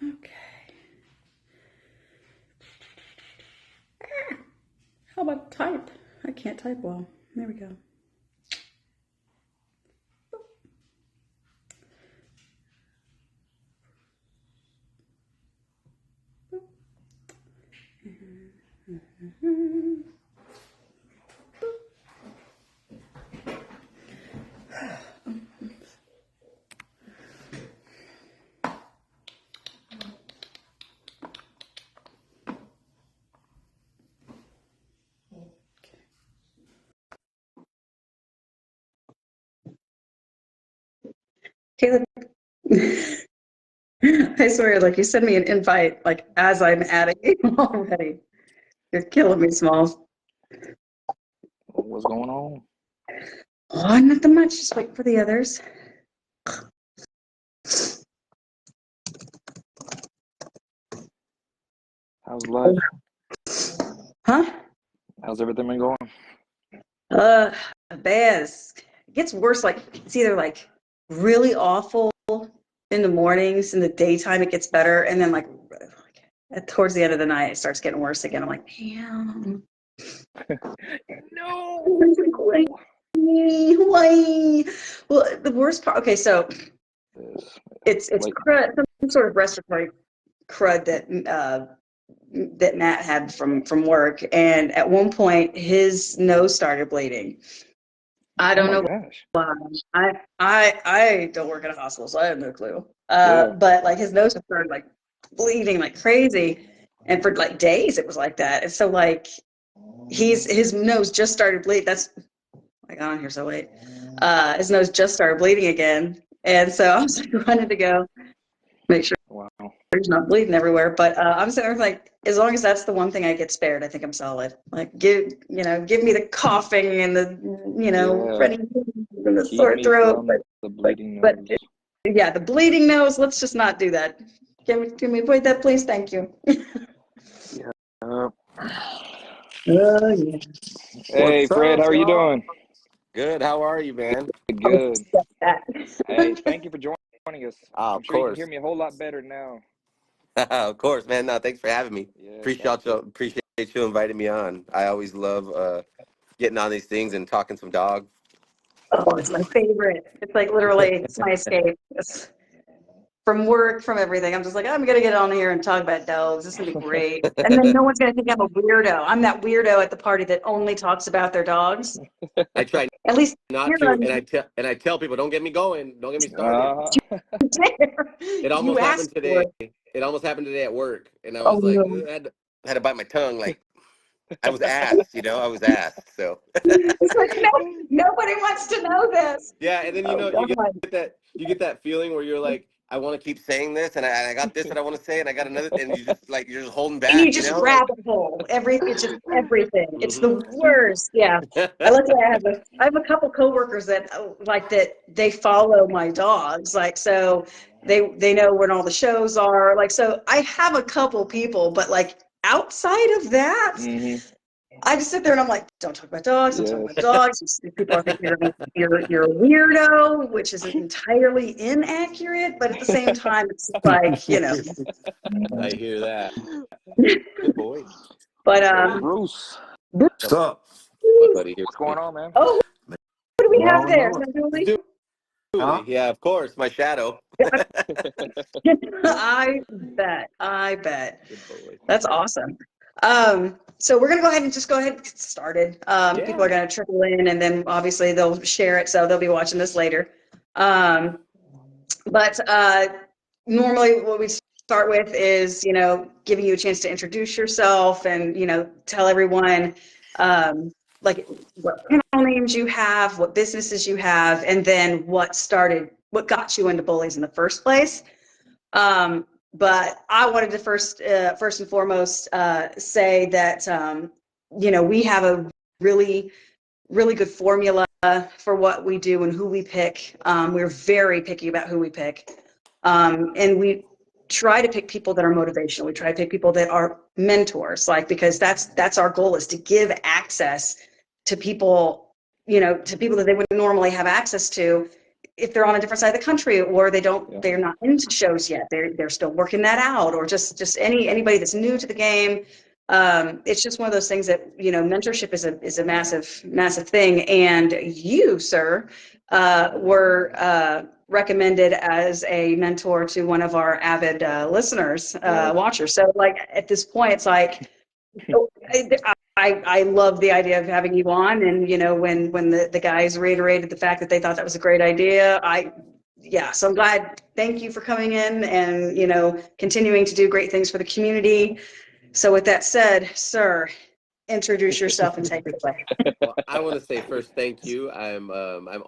Okay. How about type? I can't type well. There we go. Caleb, I swear, like you send me an invite, like as I'm adding you already. You're killing me, Smalls. What's going on? Oh, nothing much. Just waiting for the others. How's life? Huh? How's everything been going? Uh, Bad. It gets worse. Like it's either like really awful in the mornings, in the daytime it gets better, and then like towards the end of the night it starts getting worse again. I'm like, damn. No. Why? Well, the worst part. Okay, so it's Like, crud, some sort of respiratory crud that Matt had from work, and at one point his nose started bleeding. I oh don't my know gosh. why. I don't work at a hospital, so I have no clue. Yeah. But like his nose started like bleeding like crazy, and for like days it was like that. And so like his nose just started bleeding. That's I got on here so late. His nose just started bleeding again, and so I was like running to go make sure Wow. he's not bleeding everywhere. But I'm sitting there like, as long as that's the one thing I get spared, I think I'm solid. Like give me the coughing and the Yeah. running and the Keep sore me throat, from the bleeding but nose. yeah, the bleeding nose. Let's just not do that. Can we avoid that, please? Thank you. Yeah. Oh yeah. Hey, What's Fred, up, how are you y'all? doing? Good. How are you, man? I'll Good. accept that. Hey, thank you for joining us. I'm Of sure you can hear course. me a whole lot better now. Of course, man. No, thanks for having me. Yeah, Appreciate thank you. you. Appreciate you inviting me on. I always love getting on these things and talking some dog. Oh, it's my favorite. It's like literally, it's my escape. It's from work, from everything. I'm just like, I'm gonna get on here and talk about dogs. This is gonna be great. And then no one's gonna think I'm a weirdo. I'm that weirdo at the party that only talks about their dogs. I try At least not here to, I'm and I tell people, don't get me going, don't get me started. Uh-huh. there. It You almost happened asked for today. it. It almost happened today at work, and I Oh was like, no. "Ugh," had to bite my tongue. Like I was asked, I was asked. So It's like no, nobody wants to know this. yeah, and then Oh you get God. that feeling where you're like, I want to keep saying this, and I got this that I want to say, and I got another, and you're just holding And you back, just like. rabbit hole it's just everything. It's Hmm. the worst. Yeah. I look at I have a couple coworkers that like that they follow my dogs. Like so they know when all the shows are. Like so I have a couple people, but like outside of that, Mm-hmm. I just sit there and I'm like, don't talk about dogs, don't talk Yes. about dogs. People are thinking you're a weirdo, which is entirely inaccurate, but at the same time it's like, I hear that. Good boy, but Hey, Bruce. my What's up? buddy here. What's going on, man? oh, what do we You have already there? know Is it. that Julie? Huh? Dooley, yeah, of course, my shadow. I bet. I bet. Good boy. That's awesome. So we're gonna go ahead and get started. People are Yeah. gonna trickle in, and then obviously they'll share it, so they'll be watching this later. But normally, what we start with is giving you a chance to introduce yourself and tell everyone like what kennel names you have, what businesses you have, and then what got you into bullies in the first place. But I wanted to first and foremost say that we have a really really good formula for what we do and who we pick. We're very picky about who we pick, and we try to pick people that are motivational. We try to pick people that are mentors, like because that's our goal is to give access to people, to people that they wouldn't normally have access to if they're on a different side of the country, or Yeah. they're not into shows yet, they're still working that out, or just anybody that's new to the game. It's just one of those things that, you know, mentorship is a massive thing. And you, sir, were recommended as a mentor to one of our avid listeners, watchers. So like at this point, it's like, I love the idea of having you on. And, you know, when the guys reiterated the fact that they thought that was a great idea, so I'm glad. Thank you for coming in and, you know, continuing to do great things for the community. So with that said, sir, introduce yourself and take it away. Well, I want to say first, thank you. I'm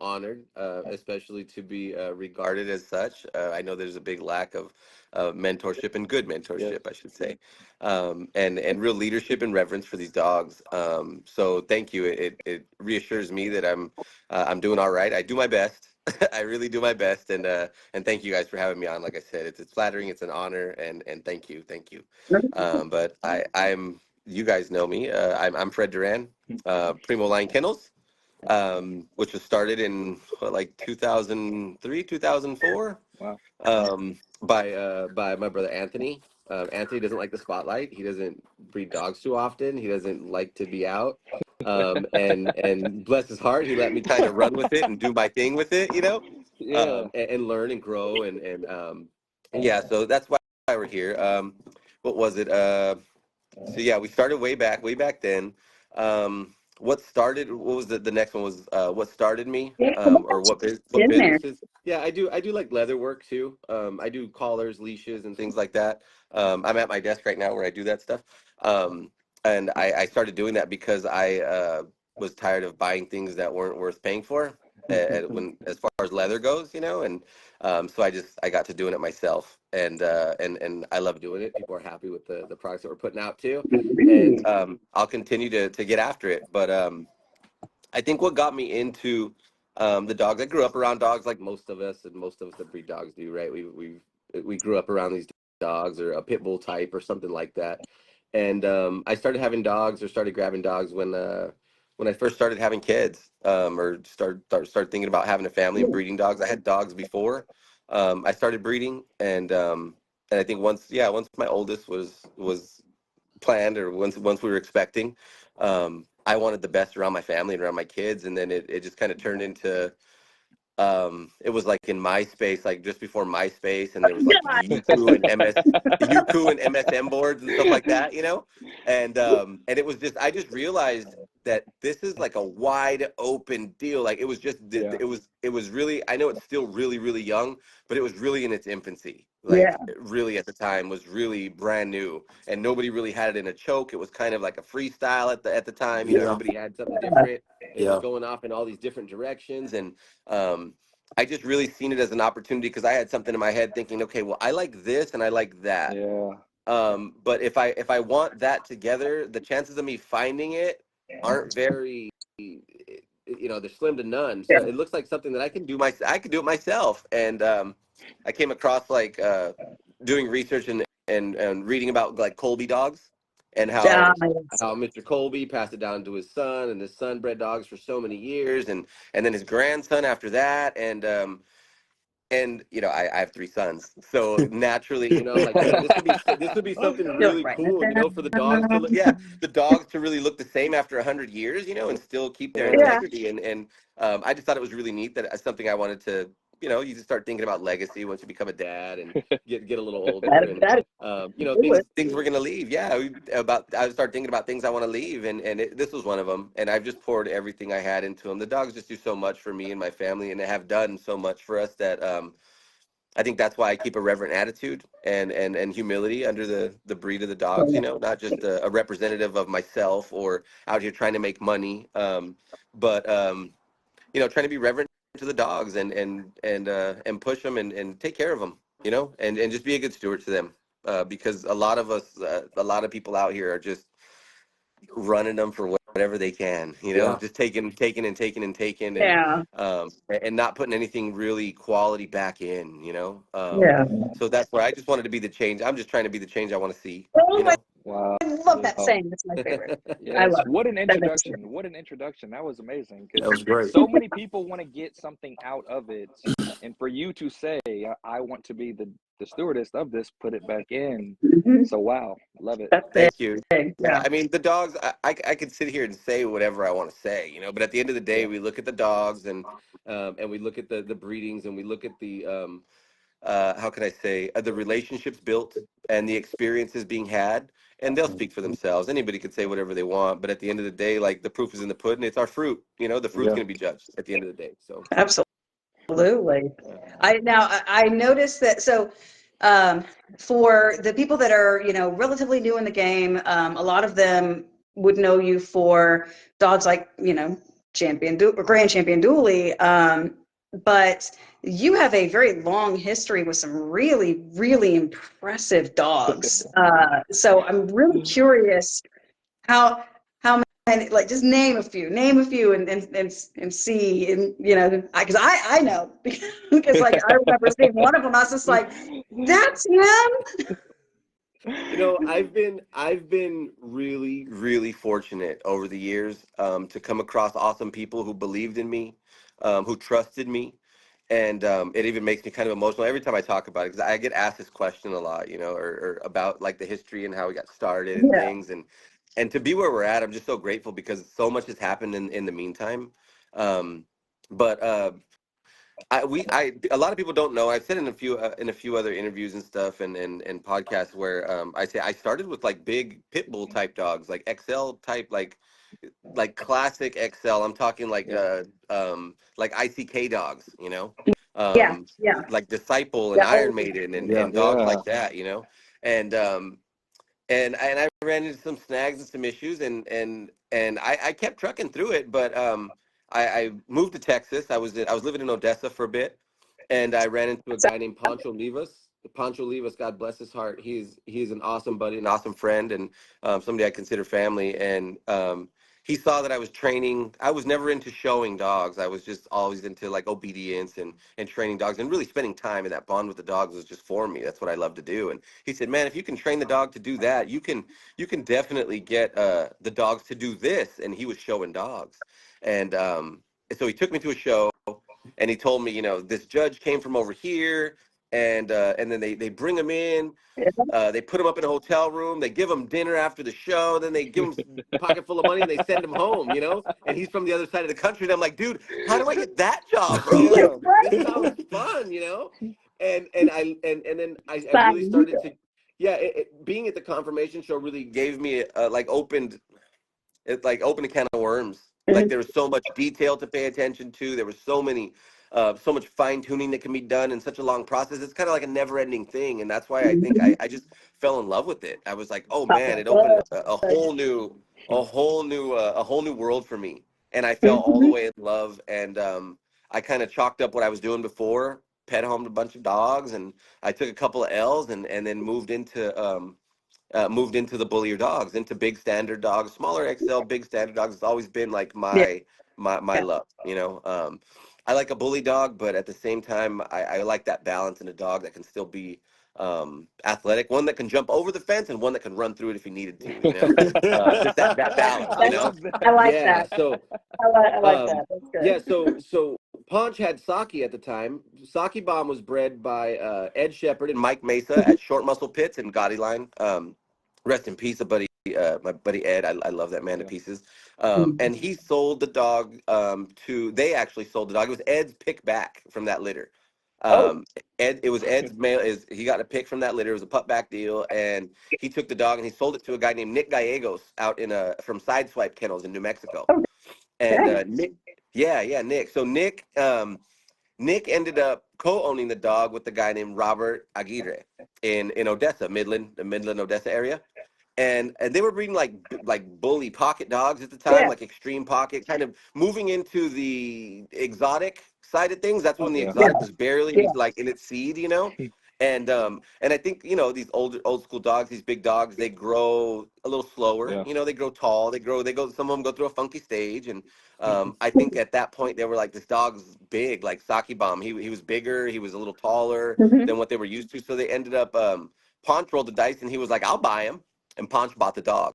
honored, especially to be regarded as such. I know there's a big lack of mentorship and good mentorship, I should say, and real leadership and reverence for these dogs. So thank you. It reassures me that I'm doing all right. I do my best. I really do my best, and thank you guys for having me on. Like I said, it's flattering, it's an honor, and thank you. But I'm you guys know me. I'm Fred Duran, PRIMO Line Kennels, which was started in like 2003, 2004, Wow. By my brother Anthony. Anthony doesn't like the spotlight. He doesn't breed dogs too often. He doesn't like to be out. And bless his heart, he let me kind of run with it and do my thing with it, you know, Yeah. and learn and grow and yeah. So that's why we're here. What was it? So yeah, we started way back then. What was the next one was what started me, or what In there. businesses? Yeah, I do like leather work too. I do collars, leashes, and things like that. I'm at my desk right now where I do that stuff. And I started doing that because I was tired of buying things that weren't worth paying for, as far as leather goes, you know. And so I got to doing it myself, and I love doing it. People are happy with the products that we're putting out too, and I'll continue to get after it. But I think what got me into the dogs, I grew up around dogs like most of us, and most of us that breed dogs do, right? We grew up around these dogs, or a pit bull type or something like that. And I started having dogs, or started grabbing dogs when I first started having kids, or started thinking about having a family and breeding dogs. I had dogs before I started breeding, and I think once my oldest was planned, or once we were expecting, I wanted the best around my family and around my kids. And then it just kind of turned into, it was like in MySpace, like just before MySpace, and there was like Yuku and MSM boards and stuff like that, you know. And it was just, I just realized that this is like a wide open deal. Like it was just Yeah. it was really, I know it's still really young, but it was really in its infancy. Yeah. Like really at the time was really brand new, and nobody really had it in a choke. It was kind of like a freestyle at the time, you know. Everybody had something different. It was going off in all these different directions, and I just really seen it as an opportunity, because I had something in my head thinking, okay, well, I like this and I like that. Yeah. But if I want that together, the chances of me finding it aren't very, you know, they're slim to none. So it looks like something that I can do it myself. And I came across like doing research and reading about like Colby dogs, and how Mr. Colby passed it down to his son, and his son bred dogs for so many years, and then his grandson after that. And you know, I have three sons, so naturally, you know, I'm like, man, this would be something really cool, you know, for the dogs to look, the dogs to really look the same after 100 years, you know, and still keep their integrity. And I just thought it was really neat, that something I wanted to, you know, you just start thinking about legacy once you become a dad and get a little older, and you know, things we're gonna leave. I start thinking about things I want to leave, and this was one of them. And I've just poured everything I had into them. The dogs just do so much for me and my family, and they have done so much for us that I think that's why I keep a reverent attitude and humility under the breed of the dogs. You know, not just a representative of myself or out here trying to make money, but you know, trying to be reverent to the dogs and push them and take care of them. You know, and just be a good steward to them, because a lot of us, a lot of people out here are just running them for whatever they can, you know, just taking and not putting anything really quality back in, you know. So that's where I just wanted to be the change. I'm just trying to be the change I want to see, you know. Wow. I love that saying. That's my favorite. I Yes. love What an that. That is true. introduction. What an introduction. That was amazing That because was great. so many people want to get something out of it. And for you to say, I want to be the stewardess of this, put it back in. Mhm. So, wow. Love it. That's Thank you. big. Yeah, Yeah. I mean the dogs. I could sit here and say whatever I want to say, but at the end of the day, Yeah. we look at the dogs and we look at the breedings and we look at the how can I say the relationships built and the experiences being had, and they'll speak for themselves. Anybody could say whatever they want, but at the end of the day, like the proof is in the pudding. It's our fruit. The fruit's Yeah. going to be judged at the end of the day. So Absolutely. yeah. I noticed that. So, for the people that are, relatively new in the game, a lot of them would know you for dogs like, Grand Champion Dually. But you have a very long history with some really, really impressive dogs. So I'm really curious how many, like, just name a few, and see, and because I know because like I remember seeing one of them, I was just like, that's him. I've been really, really fortunate over the years to come across awesome people who believed in me, who trusted me, and it even makes me kind of emotional every time I talk about it because I get asked this question a lot, or about like the history and how we got started and Yeah, things, and to be where we're at, I'm just so grateful because so much has happened in the meantime. Um, but a lot of people don't know. I've said in a few other interviews and stuff and podcasts where I say I started with like big pit bull type dogs, like XL type, like classic XL. I'm talking Yeah. like ICK dogs, yeah, um, yeah, like Disciple and yeah. Iron Oh, Maiden Yeah. and dogs Yeah. like that, and I ran into some snags and some issues, and I kept trucking through it. But I moved to Texas. I was living in Odessa for a bit, and I ran into a so- guy named Pancho Livas. Pancho Livas, God bless his heart. He's an awesome buddy, an awesome friend, and somebody I consider family. And he saw that I was training. I was never into showing dogs. I was just always into like obedience and training dogs, and really spending time. And that bond with the dogs was just for me. That's what I love to do. And he said, "Man, if you can train the dog to do that, you can definitely get the dogs to do this." And he was showing dogs, and so he took me to a show, and he told me, this judge came from over here, and then they bring him in. They put him up in a hotel room. They give him dinner after the show. Then they give him a pocket full of money and they send him home. And he's from the other side of the country. And I'm like, dude, how do I get that job, bro? Like, Yeah. this sounds fun, and then I really Fun. started to, yeah. Being at the confirmation show really gave me opened a can of worms. Like Mhm. there was so much detail to pay attention to. There was so much fine tuning that can be done in such a long process. It's kind of like a never ending thing, and that's why I think I just fell in love with it. I was like, oh man, it opened a whole new world for me, and I fell all the Mhm. way in love. And I kind of chalked up what I was doing before, pet homed a bunch of dogs, and I took a couple of L's, and then moved into the bullier dogs, into big standard dogs, smaller XL, big standard dogs. It's always been like Yeah, my love. I like a bully dog, but at the same time, I like that balance in a dog that can still be athletic, one that can jump over the fence and one that can run through it if he needed to. Just that balance. I love I that. like Yeah. that. So I like um, that. That's yeah, good. so Ponch had Saki at the time. Saki Bomb was bred by Ed Shepard and Mike Mesa at Short Muscle Pits in Gotti Line. Rest in peace, my buddy Ed. I love that man to Yeah. pieces. Mhm. And he sold the dog they actually sold the dog. It was Ed's pick back from that litter. Oh, It was Ed's male. He got a pick from that litter. It was a pup back deal, and he took the dog and he sold it to a guy named Nick Gallegos out from Sideswipe Kennels in New Mexico. And okay. Nick, yeah, Nick. So Nick ended up co-owning the dog with the guy named Robert Aguirre in Odessa, the Midland Odessa area, and they were breeding like bully pocket dogs at the time, Yeah. like extreme pocket, kind of moving into the exotic side of things. That's when the Yeah. Yeah. exotic was barely Yeah. like in its seed. And I think these old school dogs, these big dogs, they grow a little slower. Yeah. They grow tall. They go. Some of them go through a funky stage, and I think at that point they were like, this dog's big, like Saki Bomb. He was bigger. He was a little taller Mhm. than what they were used to. So they ended up Ponch rolled the dice, and he was like, I'll buy him. and Ponch bought the dog.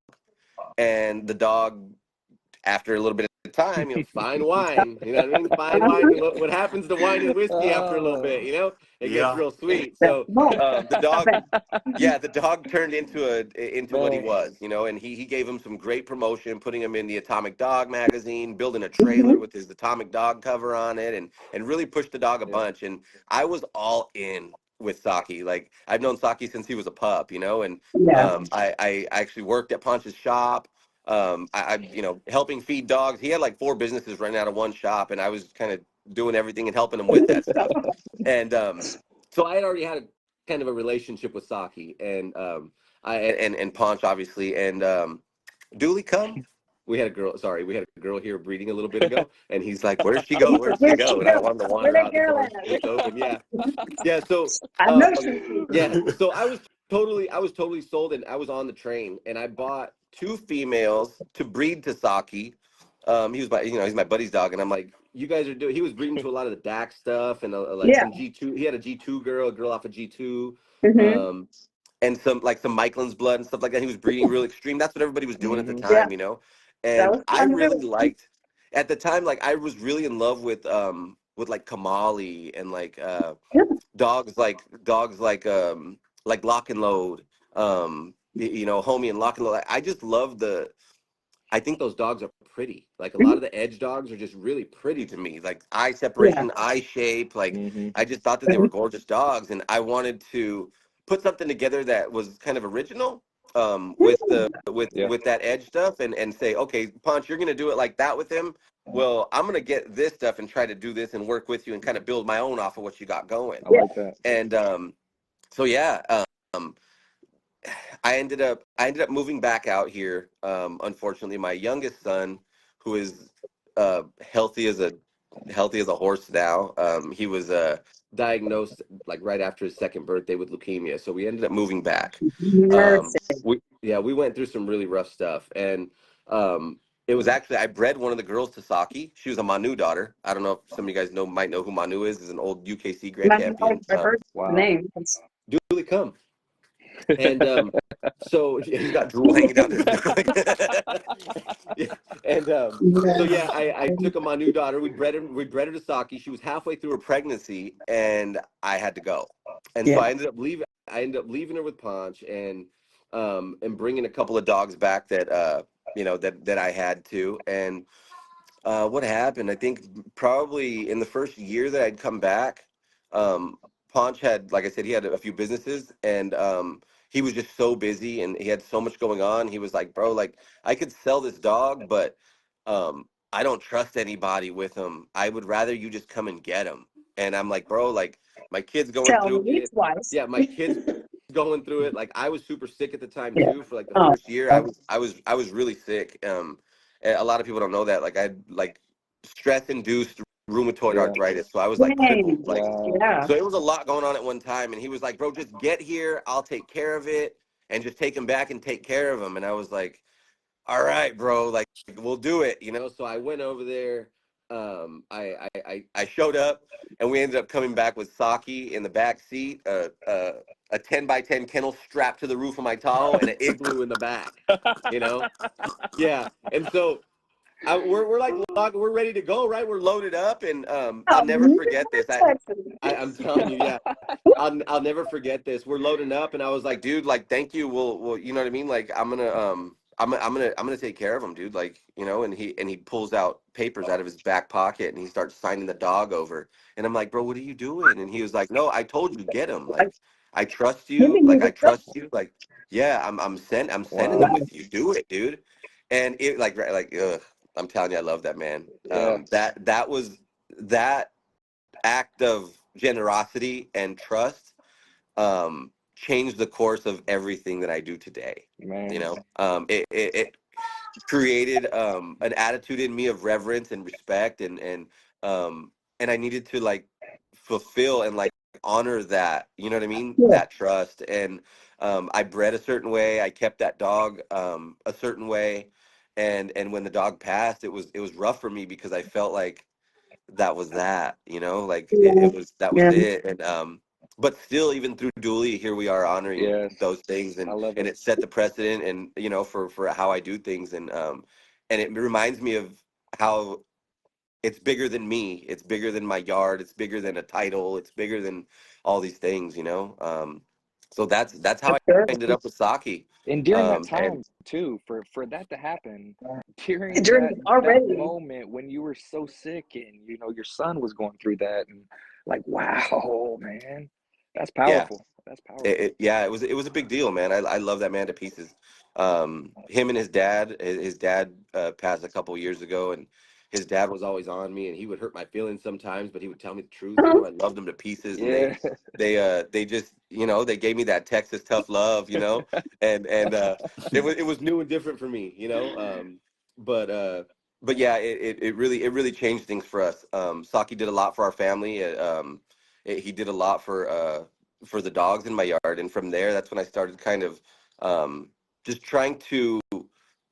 And the dog, after a little bit of time, fine wine, you know what I mean? Fine wine. What happens to wine and whiskey after a little bit, it gets real sweet. So the dog, the dog turned into what he was, and he gave him some great promotion, putting him in the Atomic Dog magazine, building a trailer with his Atomic Dog cover on it, and really pushed the dog a bunch. And I was all in with Saki. Like, I've known Saki since he was a pup, and I actually worked at Ponch's shop. Helping feed dogs. He had like 4 businesses running out of one shop, and I was kind of doing everything and helping him with that stuff. And so I had already had a kind of a relationship with Saki, and and Ponch, obviously, and Dually come. We had a girl here breeding a little bit ago, and he's like, "Where's she go? Where's she go?" And I wanted to wander out the door. It's open, yeah. So so I was totally sold, and I was on the train, and I bought 2 females to breed to Saki. He was he's my buddy's dog, and I'm like, you guys are doing. He was breeding to a lot of the DAC stuff, and some G2. He had a G2 girl, a girl off of G2. And some Michelin's blood and stuff like that. He was breeding real extreme. That's what everybody was doing at the time, And I really liked at the time. Like, I was really in love with like Kamali and like dogs like Lock and Load, Homie and Lock and Load. I just love I think those dogs are pretty. Like, a lot of the edge dogs are just really pretty to me. Like, eye separation, eye shape. Like, I just thought that they were gorgeous dogs, and I wanted to put something together that was kind of original, with that edge stuff, and say, okay, Ponch, you're gonna do it like that with him. Well, I'm gonna get this stuff and try to do this and work with you and kind of build my own off of what you got going. I like that. And I ended up moving back out here. Unfortunately, my youngest son, who is healthy as a horse now, he was diagnosed like right after his 2nd birthday with leukemia. So we ended up moving back. We went through some really rough stuff, and it was actually, I bred one of the girls to Saki. She was a Manu daughter. I don't know if some of you guys might know who Manu is. Is an old UKC Grand Champion. I've heard the name. Dually come. And so he's got drool hanging down his neck. And I took a Manu daughter. We bred her to Saki. She was halfway through her pregnancy, and I had to go. And so I ended up leaving her with Ponch, and bringing a couple of dogs back that that I had to. And what happened? I think probably in the first year that I'd come back, Ponch had, like I said, he had a few businesses, and he was just so busy, and he had so much going on. He was like, bro, like, I could sell this dog, but I don't trust anybody with him. I would rather you just come and get him. And I'm like, bro, like, my kid's going through it. Yeah, my kid's going through it. Like, I was super sick at the time too. For like the first year, I was really sick. A lot of people don't know that. Like, I had like stress-induced rheumatoid arthritis, so I was like crippled. Like, so it was a lot going on at one time. And he was like, bro, just get here, I'll take care of it, and just take him back and take care of him. And I was like, all right, bro, like, we'll do it, So I went over there. I showed up, and we ended up coming back with Saki in the back seat, a 10x10 kennel strapped to the roof of my Tahoe, and an igloo in the back. Yeah. And so we're like, we're ready to go, right? We're loaded up, and I'll never forget this. I'm telling you, yeah, I'll never forget this. We're loading up, and I was like, dude, like, thank you. We'll, you know what I mean? Like, I'm gonna take care of him, dude. Like, and he pulls out papers out of his back pocket, and he starts signing the dog over. And I'm like, bro, what are you doing? And he was like, no, I told you, get him. Like, I trust you. Like, I trust you. Like, yeah, I'm sending him with you. Do it, dude. And it ugh, I'm telling you, I love that man. That was that act of generosity and trust changed the course of everything that I do today. Man. It created an attitude in me of reverence and respect, and I needed to like fulfill and like honor that, you know what I mean? That trust. And I bred a certain way. I kept that dog a certain way. And when the dog passed, it was rough for me, because I felt like that was that, like it was it. And but still, even through Dually, here we are honoring Yes, those things, I and love and it. it set the precedent, and for how I do things, and it reminds me of how it's bigger than me, it's bigger than my yard, it's bigger than a title, it's bigger than all these things, so that's how I Sure. ended up with Saki. And during that And time too, for that to happen, during During that already, moment when you were so sick and your son was going through that, and like, wow, man, that's yeah, powerful. That's powerful. yeah, it was a big deal, man. I love that man to pieces. Him and his dad passed a couple years ago, and his dad was always on me, and he would hurt my feelings sometimes, but he would tell me the truth. I loved them to pieces, and they Yeah. they they just they gave me that Texas tough love, and it was new and different for me, but but yeah, it really changed things for us. Saki did a lot for our family. He did a lot for the dogs in my yard, and from there, that's when I started kind of just trying to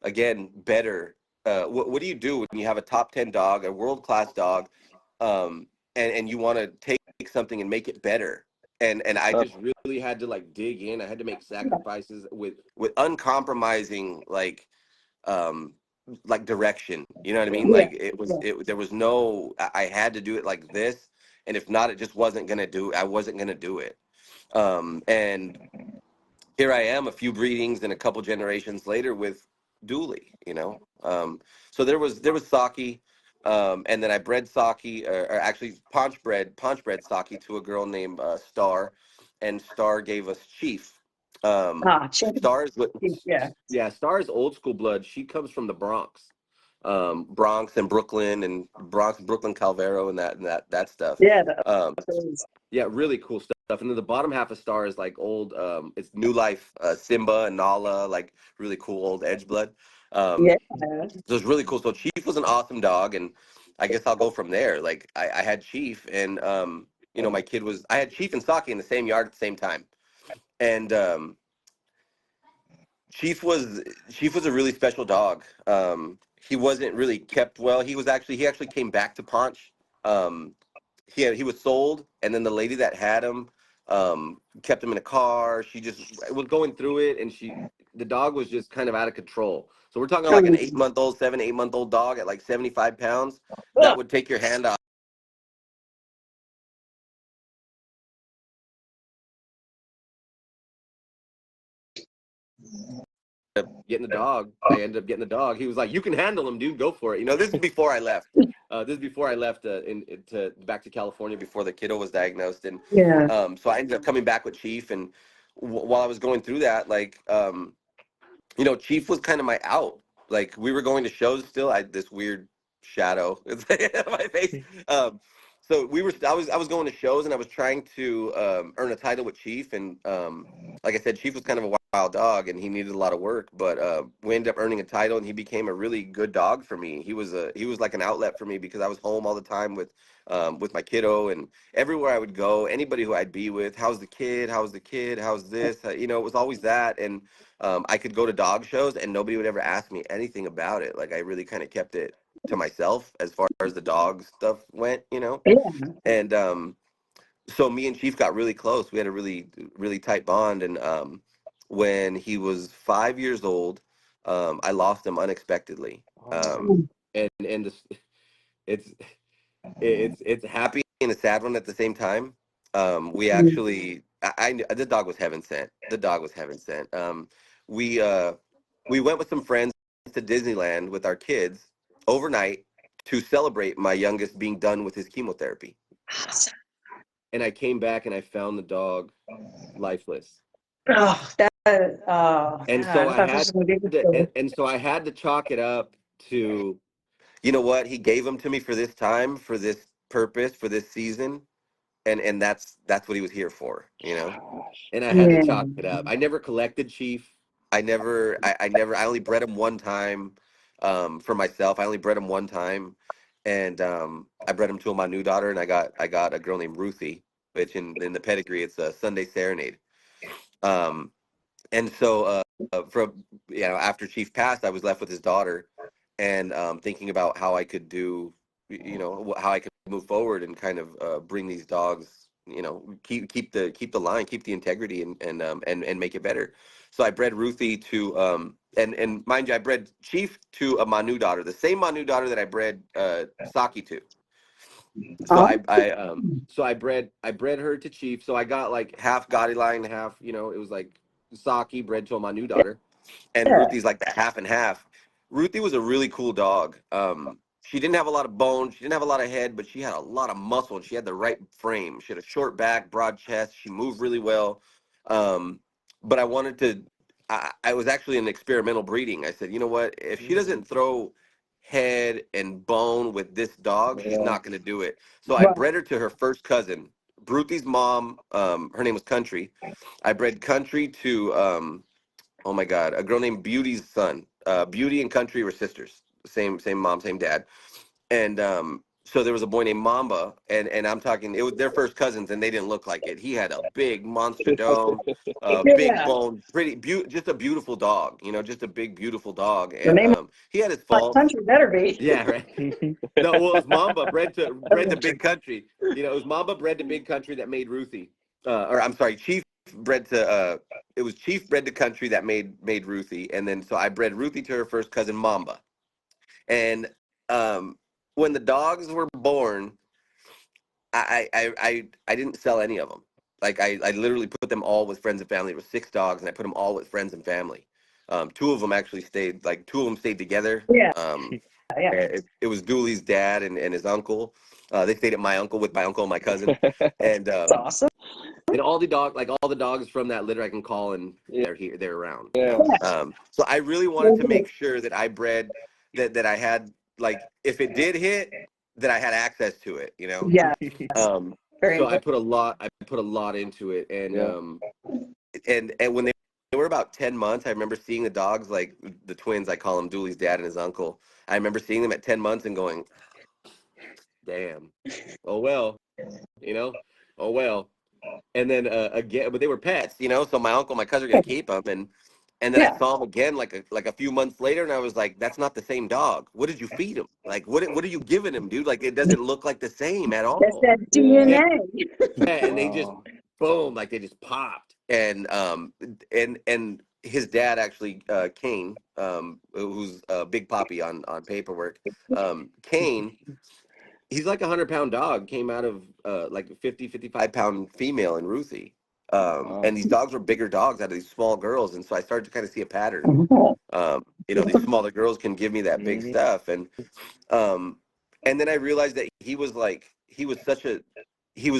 again better. What do you do when you have a top 10 dog, a world class dog, and you want to take something and make it better? And I Tough. just really had to like dig in. I had to make sacrifices with uncompromising um direction. You know what I mean? yeah, Like it was yeah. it there was no I had to do it like this, and if not, it just I wasn't gonna do it. And here I am, a few breedings and a couple generations later with Dooley. So there was Saki, and then I bred Saki, or actually punch bred Saki to a girl named Star, and Star gave us Chief. Check. Star is what, Yeah, yeah, Star is old school blood. She comes from the Bronx, Bronx and Brooklyn, and Bronx, Brooklyn, Calvero, and that stuff. yeah. Um, Those, yeah, really cool stuff. And then the bottom half of Star is like old, it's New Life, Simba and Nala, like really cool old edge blood. yeah. So it's really cool. So Chief was an awesome dog, and I guess I'll go from there. Like I had Chief, and I had Chief and Saki in the same yard at the same time, and Chief was Chief was a really special dog. He wasn't really kept well. He actually came back to Paunch. Um, he was sold, and then the lady that had him kept him in a car. She just was going through it, and the dog was just kind of out of control. So we're talking like an 8-month old, 7, 8-month old dog at like 75 pounds that Oh, would take your hand off. Getting the dog. I ended up getting the dog. He was like, "You can handle him, dude. Go for it." This is before I left. This is before I left back to California before the kiddo was diagnosed, and yeah. so I ended up coming back with Chief. And while I was going through that, like Chief was kind of my out. Like we were going to shows still. I had this weird shadow on my face. So I was going to shows, and I was trying to earn a title with Chief, and like I said, Chief was kind of a wild dog, and he needed a lot of work. But we ended up earning a title, and he became a really good dog for me. He was like an outlet for me because I was home all the time with my kiddo, and everywhere I would go, anybody who I'd be with, how's the kid? How's the kid? How's this? It was always that, and I could go to dog shows and nobody would ever ask me anything about it. Like I really kind of kept it to myself as far as the dog stuff went. Yeah. And so me and Chief got really close. We had a really, really tight bond. And when he was 5 years old, I lost him unexpectedly. Oh no. And it's it's happy and a sad one at the same time. We actually, the dog was heaven sent. The dog was heaven sent. We uh, we went with some friends to Disneyland with our kids overnight to celebrate my youngest being done with his chemotherapy. Awesome. And I came back and I found the dog lifeless. Oh, oh, And so God. I I thought this had was going to be to, good. and so I had to chalk it up to, what he gave them to me for this time, for this purpose, for this season, and that's what he was here for. Gosh. And I had to Yeah. chalk it up. I never collected Chief. I only bred him one time for myself. I only bred him one time, and I bred him to my new daughter, and I got a girl named Ruthie, which in the pedigree it's a Sunday Serenade. Um, and so from after Chief passed, I was left with his daughter, and thinking about how I could do, how I could move forward and kind of bring these dogs keep the line, keep the integrity, and make it better. So I bred Ruthie to and mind you, I bred Chief to a Manu daughter, the same Manu daughter that I bred Saki to. So I bred her to Chief. So I got like half Gotti line, half, it was like Saki bred to my new daughter, and Ruthie's like the half and half. Ruthie was a really cool dog. She didn't have a lot of bone, she didn't have a lot of head, but she had a lot of muscle, and she had the right frame. She had a short back, broad chest. She moved really well. But I wanted to. I was actually an experimental breeding. I said, you know what? If she doesn't throw head and bone with this dog, she's not going to do it. So I bred her to her first cousin, Ruthie's mom. Her name was Country. I bred Country to oh my God, a girl named Beauty's son. Beauty and Country were sisters, same mom, same dad. And so there was a boy named Mamba, and I'm talking, it was their first cousins, and they didn't look like it. He had a big monster dome, big bone, just a beautiful dog, just a big beautiful dog. The And name he had his of my faults. country better be. Yeah, right. No, well, it was Mamba bred to Big Country. It was Mamba bred to Big Country that made Ruthie. Or I'm sorry, Chief bred to it was Chief bred to Country that made Ruthie, and then so I bred Ruthie to her first cousin Mamba. And when the dogs were born, I didn't sell any of them. Like I literally put them all with friends and family. It was 6 dogs, and I put them all with friends and family. 2 of them actually stayed. Like 2 of them stayed together. Yeah. Yeah. It was Dooley's dad and his uncle. They stayed at my uncle with my uncle and my cousin. And That's awesome. and all the dogs from that litter I can call, and they're around. Yeah. So I really wanted to make sure that I bred that I had, like, if it did hit, that I had access to it. Yeah. Very So I important. put a lot into it, and Yeah. and when they were about 10 months, I remember seeing the dogs, like the twins, I call them, Dooley's dad and his uncle. I remember seeing them at 10 months and going, damn, oh well, oh well. And then again, but they were pets, so my uncle, my cousin are gonna keep them, and then I Yeah. saw them again like a few months later, and I was like, that's not the same dog. What did you feed him? Like, what are you giving him, dude? Like, it doesn't look like the same at That's all. that DNA. And they just boom, like they just popped. And his dad actually, Kane, who's Big Poppy on paperwork. Kane, he's like 100-pound dog, came out of like a 55-pound female in Ruthie. And these dogs were bigger dogs out of these small girls, and so I started to kind of see a pattern. These smaller girls can give me that big stuff, and then I realized that he was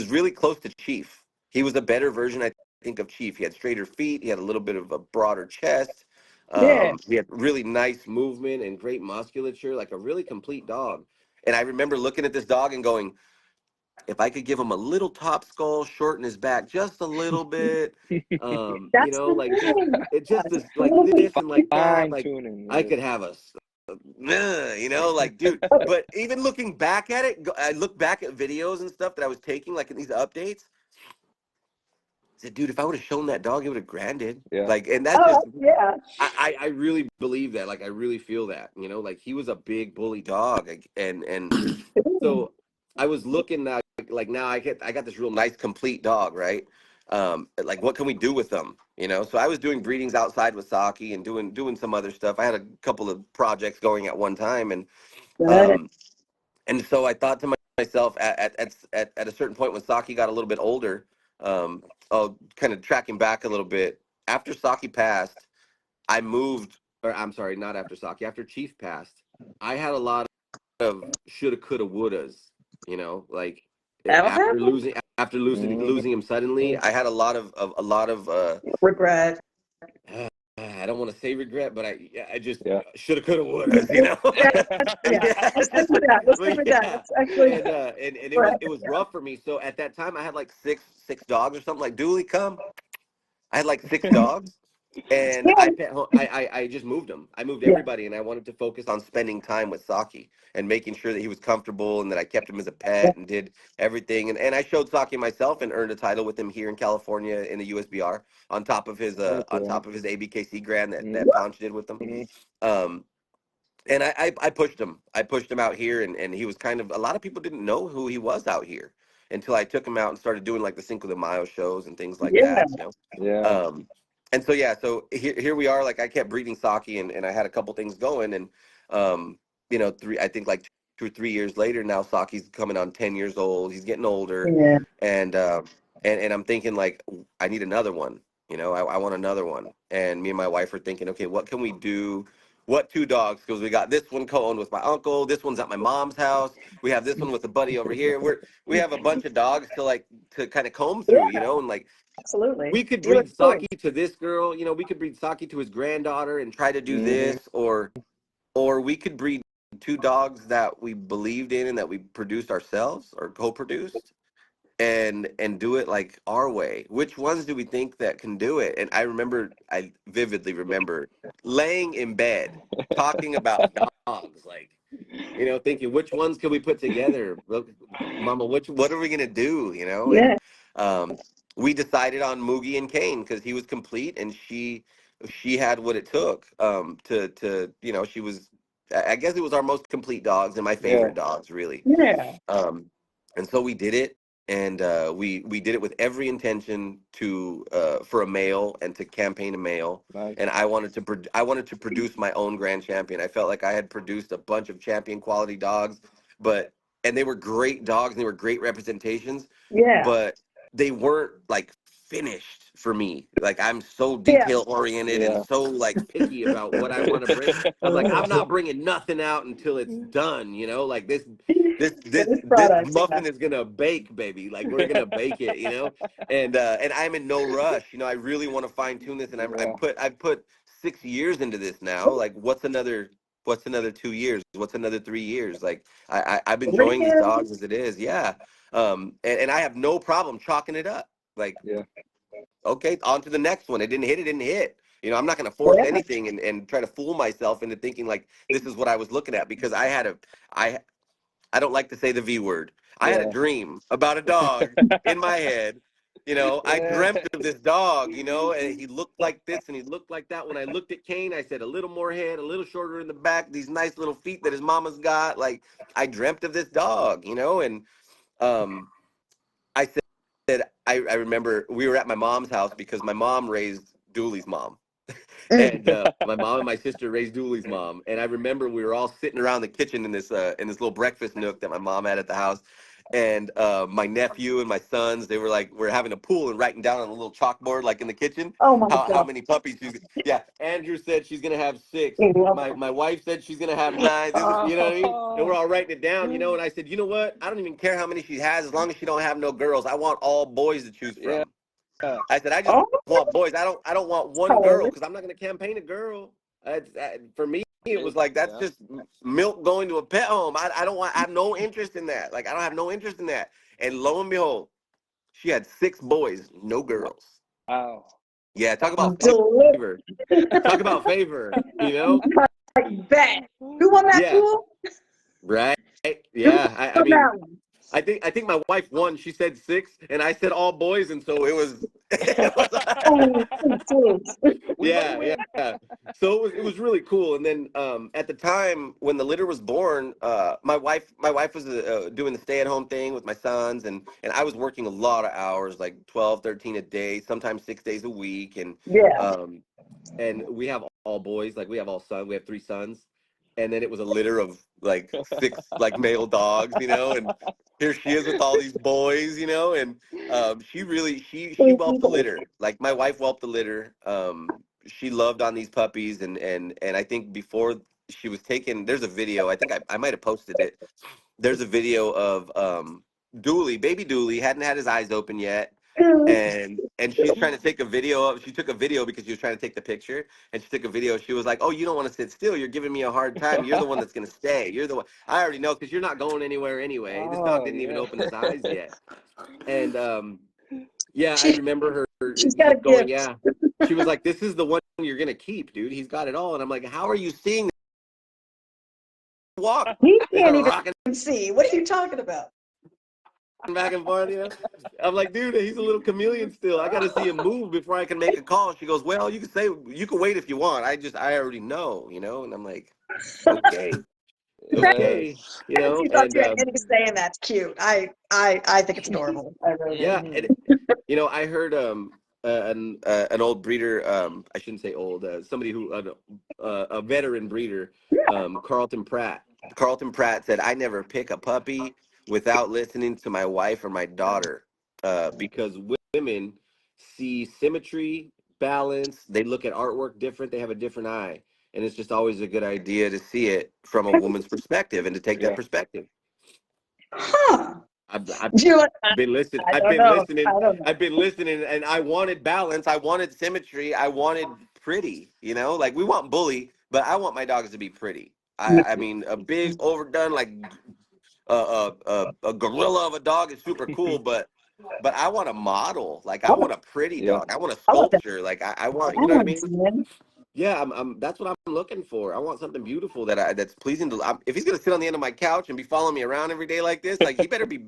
really close to Chief. He was a better version, I think, of Chief. He had straighter feet. He had a little bit of a broader chest. Yeah. He had really nice movement and great musculature, like a really complete dog. And I remember looking at this dog and going, if I could give him a little top skull, shorten his back just a little bit, That's the like thing. just this, like this and like that, Fine like tuning. I could have like, dude. But even looking back at it, I look back at videos and stuff that I was taking, like in these updates. I said, dude, if I would have shown that dog, it would have granded. Yeah. Like, and that's just, Yeah. I really believe that. Like, I really feel that. Like he was a big bully dog, and so I was looking at, like, now I got this real nice complete dog, right? Like, what can we do with them? So I was doing breedings outside with Saki and doing some other stuff. I had a couple of projects going at one time, and so I thought to myself, at a certain point when Saki got a little bit older, kind of tracking back a little bit, after Saki passed, I moved, or I'm sorry, not after Saki, after Chief passed, I had a lot of shoulda, coulda, wouldas, like That'll happen. after losing him suddenly, I had a lot of Regret. I don't want to say regret, but I just Yeah. shoulda, coulda, wouldas, Yeah. Let's stick with that. Let's stick with that. That's actually. And it was rough for me. So at that time, I had like six dogs or something. Like, Dooley, come. I had like 6 dogs, and I just moved them. I moved everybody, and I wanted to focus on spending time with Saki and making sure that he was comfortable and that I kept him as a pet and did everything. And I showed Saki myself and earned a title with him here in California in the USBR on top of his ABKC grand that Ponch did with him. And I pushed him. I pushed him out here, and he was kind of, a lot of people didn't know who he was out here. until I took him out and started doing like the Cinco de Mayo shows and things like Yeah. that, you know. Yeah. And so yeah, so here we are. Like I kept breeding Saki, and I had a couple things going, and you know, I think like 2 or 3 years later now, Saki's coming on 10 years old. He's getting older, Yeah. and I'm thinking like I need another one. You know, I want another one. And me and my wife are thinking, okay, what can we do? What 2 dogs? Because we got this one co-owned with my uncle. This one's at my mom's house. We have this one with a buddy over here. We have a bunch of dogs to kind of comb through, you Yeah. know, and like Absolutely. we could Dealer breed choice. Saki to this girl, you know, we could breed Saki to his granddaughter and try to do Mm-hmm. this, or we could breed 2 dogs that we believed in and that we produced ourselves or co-produced and do it like our way. Which ones do we think that can do it? And I vividly remember laying in bed talking about dogs, like, you know, thinking which ones can we put together? Look, Mama, what are we gonna do? You know, and Yeah. um, we decided on Moogie and Kane because he was complete and she had what it took to you know, she was, I guess it was our most complete dogs and my Yeah. favorite dogs, really. Yeah. um, and so we did it, and we did it with every intention to for a male and to campaign a male. Nice. And I wanted to produce my own grand champion. I felt like I had produced a bunch of champion quality dogs, but and they were great dogs and they were great representations, Yeah. but they weren't like finished for me. Like I'm so Yeah. detail oriented and Yeah. so like picky about what I want to bring. I was like, I'm not bringing nothing out until it's done, you know, like Finished this product. Yeah. muffin is gonna bake, baby. Like we're gonna bake it, you know. And I'm in no rush, you know. I really want to fine tune this, and Yeah. I've put 6 years into this now. Like what's another 2 years? What's another 3 years? Like I'm Pretty enjoying these good. dogs as it is, yeah. And I have no problem chalking it up. Like, Yeah. okay, on to the next one. It didn't hit. It didn't hit. You know, I'm not going to force Yeah. anything and try to fool myself into thinking like this is what I was looking at, because I I don't like to say the V word. I had a Yeah. dream about a dog in my head. You know, I Yeah. dreamt of this dog, you know, and he looked like this and he looked like that. When I looked at Kane, I said a little more head, a little shorter in the back, these nice little feet that his mama's got. Like I dreamt of this dog, you know, and um I said I remember we were at my mom's house because my mom raised Dooley's mom. Mm. And my mom and my sister raised Dooley's mom, and I remember we were all sitting around the kitchen in this little breakfast nook that my mom had at the house, and my nephew and my sons, they were like, we're having a pool and writing down on a little chalkboard like in the kitchen Oh my how God. many puppies she's, yeah. Andrew said she's gonna have 6. I love My wife said she's gonna have 9. This is, you know what I mean? And we're Oh. all writing it down, you know. And I said, you know what? I don't even care how many she has as long as she don't have no girls. I want all boys to choose Yeah. from. I said, I just Oh, want boys. I don't want one girl because I'm not going to campaign a girl. For me, it was like that's Yeah. just milk going to a pet home. I don't want. I have no interest in that. Like I don't have no interest in that. And lo and behold, she had 6 boys, no girls. Wow. Yeah, talk about delicious. favor. Talk about favor. You know? Like that. Who won that Yeah. pool? Right. Who Yeah. I won mean, that one? I think my wife won. She said 6, and I said all boys, and so it was. It Oh, was We both yeah. win. So it was really cool. And then at the time when the litter was born, my wife was doing the stay at home thing with my sons, and I was working a lot of hours, like 12, 13 a day, sometimes 6 days a week, Yeah. and we have all boys, like we have all sons, we have 3 sons, and then it was a litter of like 6 like male dogs, you know, and here she is with all these boys, you know, and she really she whelped the litter. Like my wife whelped the litter. She loved on these puppies, and I think before she was taken, there's a video. I think I might have posted it. There's a video of Dooley, baby Dooley, hadn't had his eyes open yet, and she's trying to take a video of. She took a video because she was trying to take the picture, and she took a video. She was like, "Oh, you don't want to sit still. You're giving me a hard time. You're the one that's gonna stay. You're the one. I already know because you're not going anywhere anyway. This dog Oh didn't even yeah. open his eyes yet." And yeah, I She, remember her she's got a going, gift. "Yeah." She was like, "This is the one you're gonna keep, dude. He's got it all." And I'm like, "How are you seeing the walk?" He They can't start even rocking see. What are you talking about? back and forth, you know. I'm like, dude, he's a little chameleon still. I got to see him move before I can make a call. She goes, well, you can wait if you want. I already know, you know. And I'm like, okay. okay, you know, He thought and you had any saying that's cute. I think it's adorable. I really do. yeah, and you know, I heard an old breeder, I shouldn't say old, somebody who a veteran breeder, Carlton Pratt. Carlton Pratt said, "I never pick a puppy without listening to my wife or my daughter, because women see symmetry, balance. They look at artwork different. They have a different eye, and it's just always a good idea to see it from a woman's perspective and to take that Yeah. perspective." Huh. I've You know, been listening. I I've don't been know. I listening. don't know. I've been listening, and I wanted balance. I wanted symmetry. I wanted pretty. You know, like we want bully, but I want my dogs to be pretty. I mean, a big overdone like a gorilla of a dog is super cool, but I want a model. Like I I want a pretty Yeah. dog. I want a want that sculpture. Like I want, you know what I mean? balance, man. Yeah, that's what I'm looking for. I want something beautiful that's pleasing to. If he's gonna sit on the end of my couch and be following me around every day like this, like he better be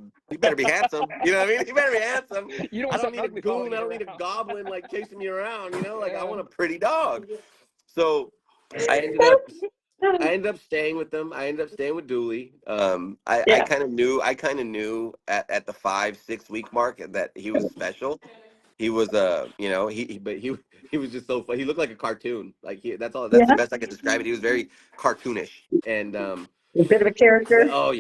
handsome. You know what I mean? He better be handsome. You don't I want don't something need a ugly following goon. I you don't need a around. goblin like chasing me around. You know, like I Yeah. want a pretty dog. So I ended up I ended up staying with them. I ended up staying with Dooley. I Yeah. kind of knew at the 5-6 week mark that he was special. He was you know, but he was just so funny. He looked like a cartoon. Like that's the Yeah. best I could describe it. He was very cartoonish. And A bit of a character. oh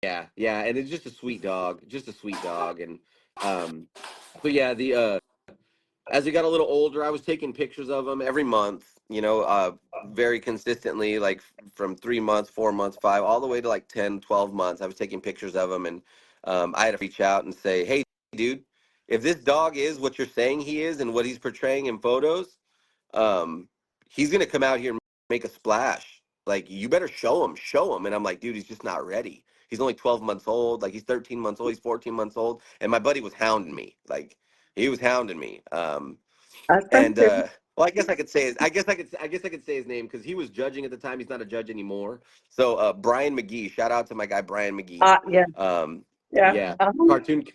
yeah, yeah, and it's just a sweet dog. Just a sweet dog. And so yeah, the as he got a little older, I was taking pictures of him every month, you know, very consistently, like from 3 months, 4 months, five, all the way to like 10, 12 months. I was taking pictures of him, and I had to reach out and say, hey, dude, if this dog is what you're saying he is and what he's portraying in photos, um, he's going to come out here and make a splash. Like, you better show him. And I'm like, dude, he's just not ready. He's only 12 months old. Like, he's 13 months old. He's 14 months old. And my buddy was hounding me. Like, he was hounding me. That's And friendship. well, I guess I could say his name because he was judging at the time. He's not a judge anymore. So Brian McGee, shout out to my guy Brian McGee. Yeah. Um, Yeah. yeah,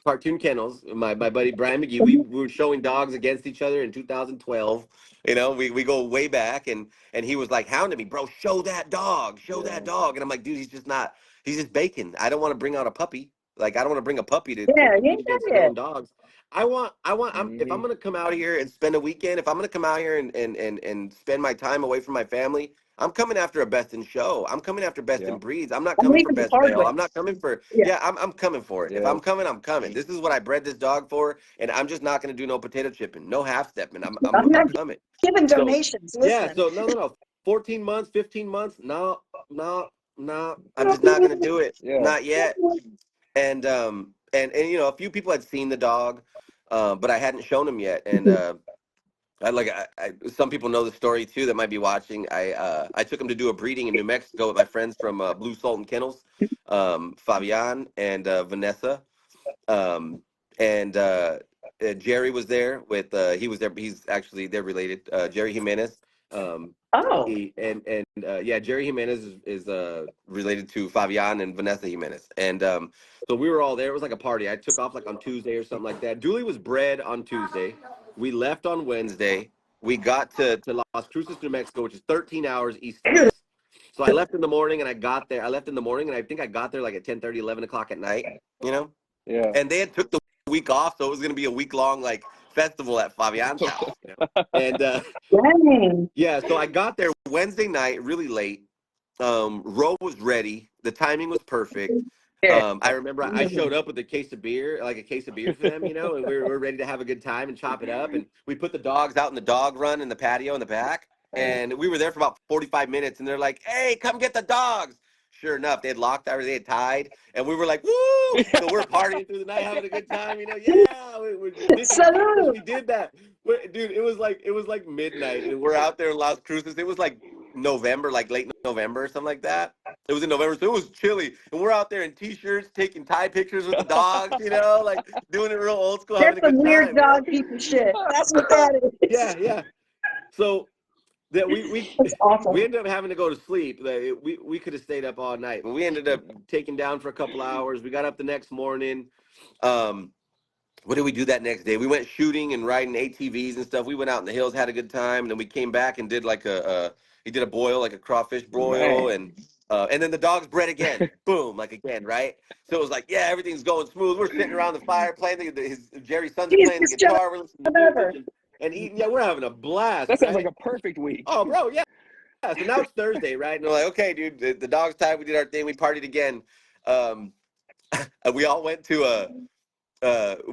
cartoon kennels. My buddy Brian McGee. We were showing dogs against each other in 2012. You know, we go way back, and he was like hounding me, bro. Show that Yeah. dog. And I'm like, dude, he's just not. He's just bacon. I don't want to bring out a puppy. Like I don't want to bring a puppy to Yeah. You compete ain't done against yet. grown dogs. If I'm Hmm. gonna come out here and spend a weekend, if I'm gonna come out here and spend my time away from my family, I'm coming after a best in show. I'm coming after best Yeah. in breeds. I'm not I'm coming for leaving the best hard male. way. I'm not coming for, Yeah. yeah, I'm coming for it. If Yeah. I'm coming, I'm coming. This is what I bred this dog for, and I'm just not gonna do no potato chipping, no half stepping. I'm I'm not coming. giving So donations. yeah, Listen. so no. 14 months, 15 months, no, no, no. I'm just not gonna do it. Yeah. Not yet. And you know, a few people had seen the dog, but I hadn't shown him yet. And some people know the story too that might be watching. I took him to do a breeding in New Mexico with my friends from Blue Sultan Kennels, Fabian and Vanessa, um, and Jerry was there with he was there. He's actually they're related. Jerry Jimenez. Um, Oh. yeah, Jerry Jimenez is related to Fabian and Vanessa Jimenez, and so we were all there. It was like a party. I took off like on Tuesday or something like that. Dooley was bred on Tuesday. We left on Wednesday. We got to Las Cruces, New Mexico, which is 13 hours east of us. So I left in the morning, and I got there. I left in the morning, and I think I got there like at 10:30, 11 o'clock at night. You know, Yeah. and they had took the week off, so it was going to be a week long like festival at Fabian's house. You know? And Dang. yeah, so I got there Wednesday night, really late. Roe was ready. The timing was perfect. Yeah. I remember I showed up with a case of beer, like a case of beer for them, you know, and we're ready to have a good time and chop it up. And we put the dogs out in the dog run in the patio in the back. And we were there for about 45 minutes, and they're like, hey, come get the dogs. Sure enough, they had locked hours, they had tied, and we were like, woo! So we're partying through the night, having a good time, you know, yeah. So Salute. we did that. Dude, it was like midnight, and we're out there in Las Cruces. It was like November, like late November or something like that. It was in November, so it was chilly, and we're out there in t-shirts, taking tie pictures with the dogs, you know, like doing it real old school, having That's a some good weird time, you know. dog people shit. That's what that is. Yeah, yeah. So that That's we awful. ended up having to go to sleep. Like, we could have stayed up all night, but we ended up taking down for a couple hours. We got up the next morning. Um, what did we do that next day? We went shooting and riding ATVs and stuff. We went out in the hills, had a good time, and then we came back and did like he did a boil, like a crawfish broil, Man. and And then the dogs bred again. Boom, like again, right? So it was like, yeah, everything's going smooth. We're sitting around the fire playing Jerry's sons are He's playing the just jumping guitar. We're listening to over. music and eating. Yeah, we're having a blast, That sounds right? like a perfect week. Oh, bro, yeah. Yeah, so now it's Thursday, right? And we're like, okay, dude, the dog's tired. We did our thing. We partied again. Um, we all went to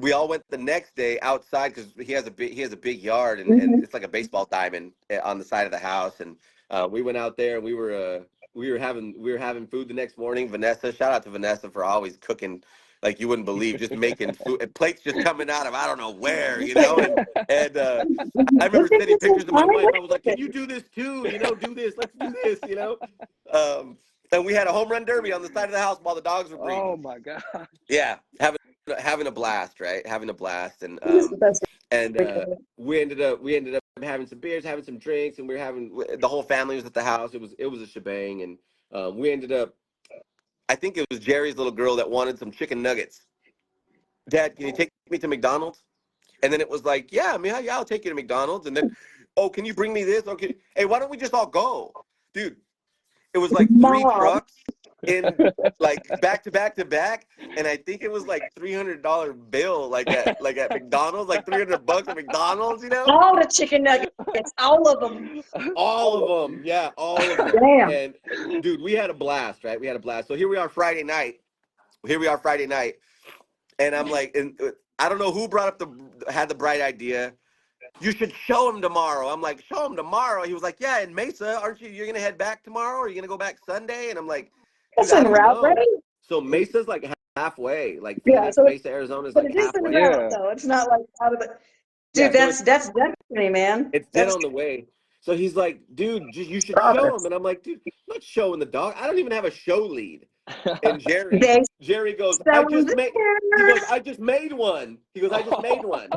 we all went the next day outside because he has a big yard and it's like a baseball diamond on the side of the house. And we went out there and we were having food the next morning. Vanessa, shout out to Vanessa for always cooking like you wouldn't believe, just making food and plates just coming out of I don't know where, you know. And I remember sending pictures to my wife. I was like, "Can you do this too? You know, do this. Let's do this. You know." And we had a home run derby on the side of the house while the dogs were breeding. Oh my god. Yeah, having a blast, right? Having a blast, and we ended up having some beers, having some drinks, and the whole family was at the house. It was a shebang, and we ended up. I think it was Jerry's little girl that wanted some chicken nuggets. Dad, can you take me to McDonald's? And then it was like, yeah, I mean, yeah, I'll take you to McDonald's. And then, oh, can you bring me this? Okay, hey, why don't we just all go, dude? It was like 3 trucks in like back to back to back, and I think it was like $300 bill, like at McDonald's, like $300 at McDonald's, you know. All the chicken nuggets, all of them. All of them, yeah, all of them. Damn. And dude, we had a blast, right? We had a blast. So here we are Friday night. And I'm like, and I don't know who had the bright idea. You should show him tomorrow. I'm like, show him tomorrow. He was like, yeah, in Mesa, you're gonna head back tomorrow, or are you gonna go back Sunday? And I'm like, That's dude, I en don't route, know. right? So Mesa's like halfway, like Yeah, Phoenix, so Mesa, Arizona is but like it is en halfway. route, Yeah. though. It's not like out of the. Yeah, Dude, so that's destiny, man. it's dead That's on the way. So he's like, dude, you should show progress. him. And I'm like, dude, I'm not showing the dog. I don't even have a show lead. And They Jerry goes, sell I them just made. He goes, there. I just made one. He goes, I just made one.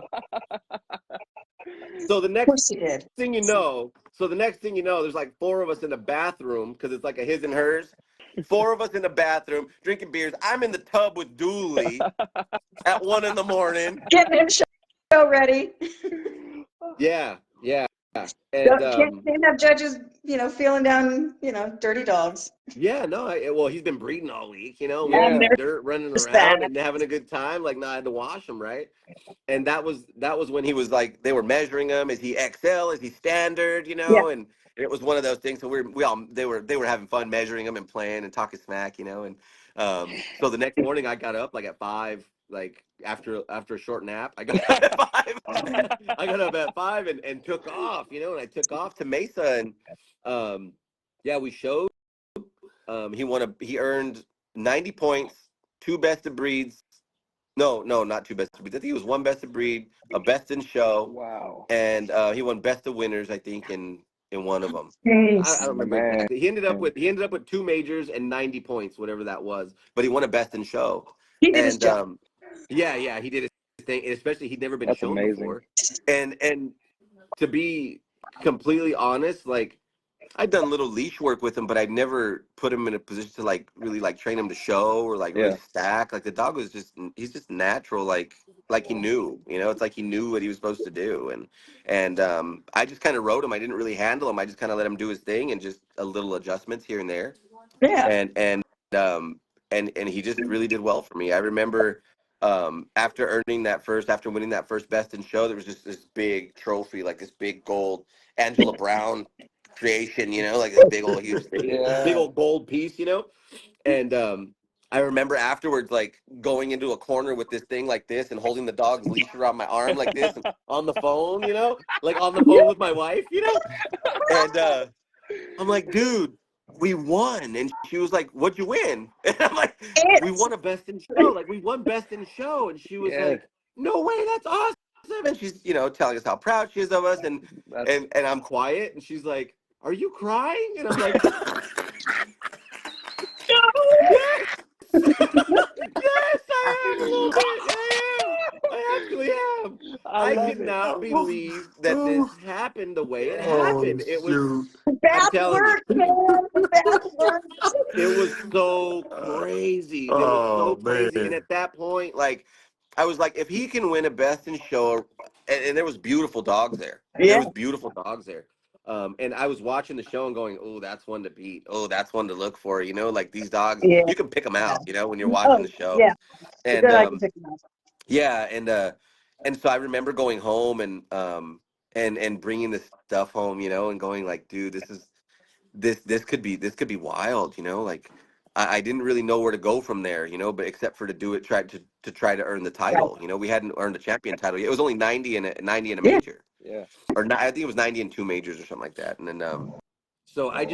So the Of next course you did. thing you know, there's like 4 of us in the bathroom because it's like a his and hers. 4 of us in the bathroom drinking beers. I'm in the tub with Dually at 1 a.m. Getting him show ready. Yeah. Can't And have judges, feeling down, dirty dogs. yeah, no, well, he's been breeding all week, you know. We Yeah. were in And the dirt running there's around that. and having a good time. Like, no, I had to wash him, right? And that was when he was like, they were measuring him. Is he XL? Is he standard? You Yeah. know, and it was one of those things. So they were having fun measuring him and playing and talking smack, you know. And so the next morning I got up like at 5, like after a short nap. I got up at 5. I got up at 5 and took off, you know. And I took off to Mesa and yeah, we showed. He earned 90 points, 2 best of breeds. No, not 2 best of breeds. I think it was 1 best of breed, a best in show. Wow. And he won best of winners, I think, in one of them. I don't remember Man. exactly. He ended up with 2 majors and 90 points, whatever that was. But he won a best in show. He did his job. Yeah, he did his thing. And especially he'd never been That's shown amazing. before. And to be completely honest, like I'd done little leash work with him, but I'd never put him in a position to like really like train him to show or like really stack. Like the dog was he's just natural, like he knew, you know, it's like he knew what he was supposed to do. And I just kind of rode him. I didn't really handle him. I just kind of let him do his thing and just a little adjustments here and there. Yeah. And he just really did well for me. I remember after winning that first best in show, there was just this big trophy, like this big gold Angela Brown creation, you know, like a big old huge thing, big old gold piece, you know. And I remember afterwards like going into a corner with this thing like this and holding the dog's leash around my arm like this and on the phone, you know, like on the phone with my wife, you know. And I'm like, dude, we won. And she was like, what'd you win? And I'm like, we won a best in show. Like, we won best in show. And she was like, no way, that's awesome. And she's, you know, telling us how proud she is of us. And I'm quiet. And she's like, are you crying? And I'm like, yes, yes, I am a little bit. I actually am. I cannot believe that this happened the way it happened. It was Bad work, man. Bad work. It was so crazy. It was so crazy. And at that point, like, I was like, if he can win a best in show, and there was beautiful dogs there. Yeah. There was beautiful dogs there. And I was watching the show and going, oh, that's one to beat. Oh, that's one to look for. You know, like these dogs, Yeah. you can pick them out, you know, when you're watching Oh, the show. yeah. And Good, I can pick them out. yeah, and so I remember going home and bringing this stuff home, you know, and going like, dude, this could be wild, you know, like I didn't really know where to go from there, you know, but except for to do it, try to earn the Right. title, you know, we hadn't earned a champion title. It was only 90 and 90 in a Yeah. major, Yeah. or I think it was 90 and two majors or something like that, and then so I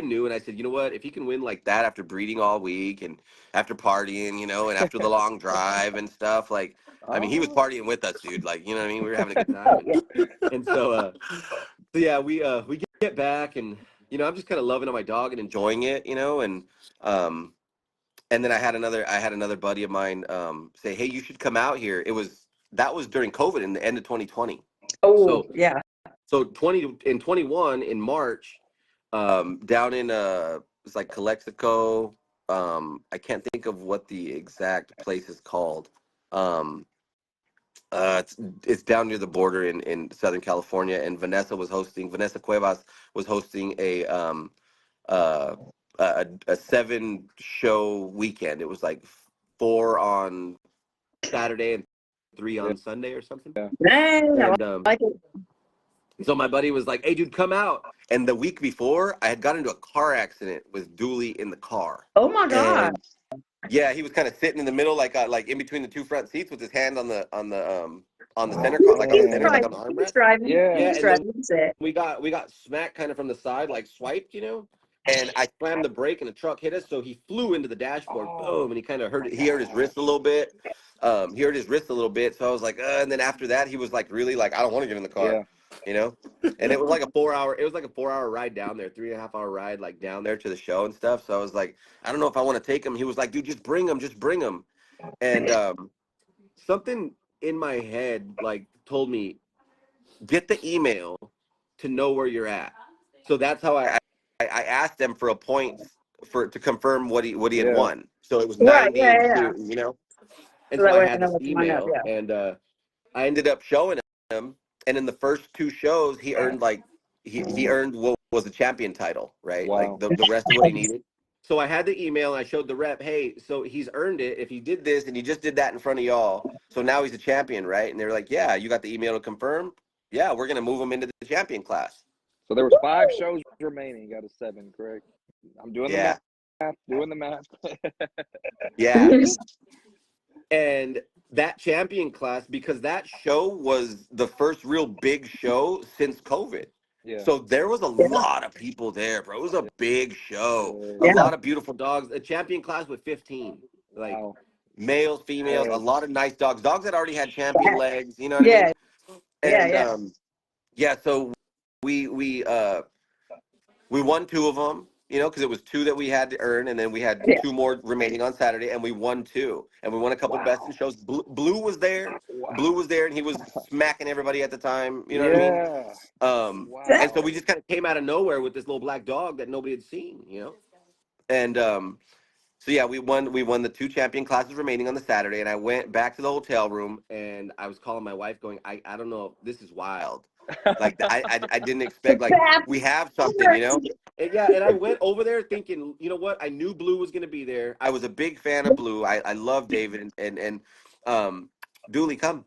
knew, and I said, you know what, if he can win like that after breeding all week and after partying, you know, and after the long drive and stuff, like, I mean, he was Oh, partying with us, dude. Like, you know what I mean? We were having a good Oh, time, yeah. and so yeah, we get back, and you know, I'm just kind of loving on my dog and enjoying it, you know, um, and then I had another buddy of mine say, hey, you should come out here. That was during COVID in the end of 2020. Oh, So yeah. so 20 and 21 in March, down in it's like Calexico. I can't think of what the exact place is called. Um, it's down near the border in Southern California, and Vanessa Cuevas was hosting uh, a 7 show weekend. It was like 4 on Saturday and 3 yeah. on Sunday or something. Dang, I And like it. so my buddy was like, "Hey, dude, come out." And the week before, I had got into a car accident with Dooley in the car, Oh my God. and yeah, he was kind of sitting in the middle, like in between the two front seats, with his hand on the center, Oh like on the He's center, like man. on the driving. He's armrest. driving. Yeah. Yeah, He's and then driving. That's it. we got smacked kind of from the side, like swiped, you know. And I slammed the brake, and the truck hit us, so he flew into the dashboard, boom, Oh and he kind of my he hurt his God. wrist a little bit. He hurt his wrist a little bit, so I was like, and then after that, he was like, really, like, I don't want to get in the car, Yeah. you know. And it was like a 4 hour, ride down there, 3.5 hour ride, like down there to the show and stuff. So I was like, I don't know if I want to take him. He was like, dude, just bring him, just bring him. And something in my head like told me, get the email to know where you're at. So that's how I asked them for a point to confirm what he had Yeah. won. So it was Right. 90 Yeah. and Yeah. 2, you know. And So so that I way I had know this what to line up. email, Yeah. and I ended up showing him. And in the first 2 shows, he earned like he earned what was a champion title, right? Like Wow. the rest of what he needed. So I had the email, and I showed the rep, hey, so he's earned it if he did this and he just did that in front of y'all. So now he's a champion, right? And they were like, yeah, you got the email to confirm? Yeah, we're gonna move him into the champion class. So there was 5 shows remaining. Got a 7, correct? I'm doing the Yeah, math. Doing the math. yeah. And that champion class, because that show was the first real big show since COVID. Yeah. So there was a Yeah. lot of people there, bro. It was a big show. A Yeah. Yeah. lot of beautiful dogs. A champion class with 15. Like Wow. males, females, a Yeah. lot of nice dogs. Dogs that already had champion legs, you know what I Yeah. mean? Yeah. And Yeah. yeah, so we we uh we won 2 of them, you know, because it was 2 that we had to earn, and then we had Yeah. 2 more remaining on Saturday, and we won 2, and we won a couple best in Wow. shows. Blue was there, Wow. and he was smacking everybody at the time. You know what I mean? Yeah. And so Wow. we just kind of came out of nowhere with this little black dog that nobody had seen, you know. And so yeah, we won the 2 champion classes remaining on the Saturday, and I went back to the hotel room, and I was calling my wife, going, I don't know, this is wild. Like I didn't expect, like, we have something, you know. And yeah, and I went over there thinking, you know what? I knew Blue was going to be there. I was a big fan of Blue. I love David and Dooley, come.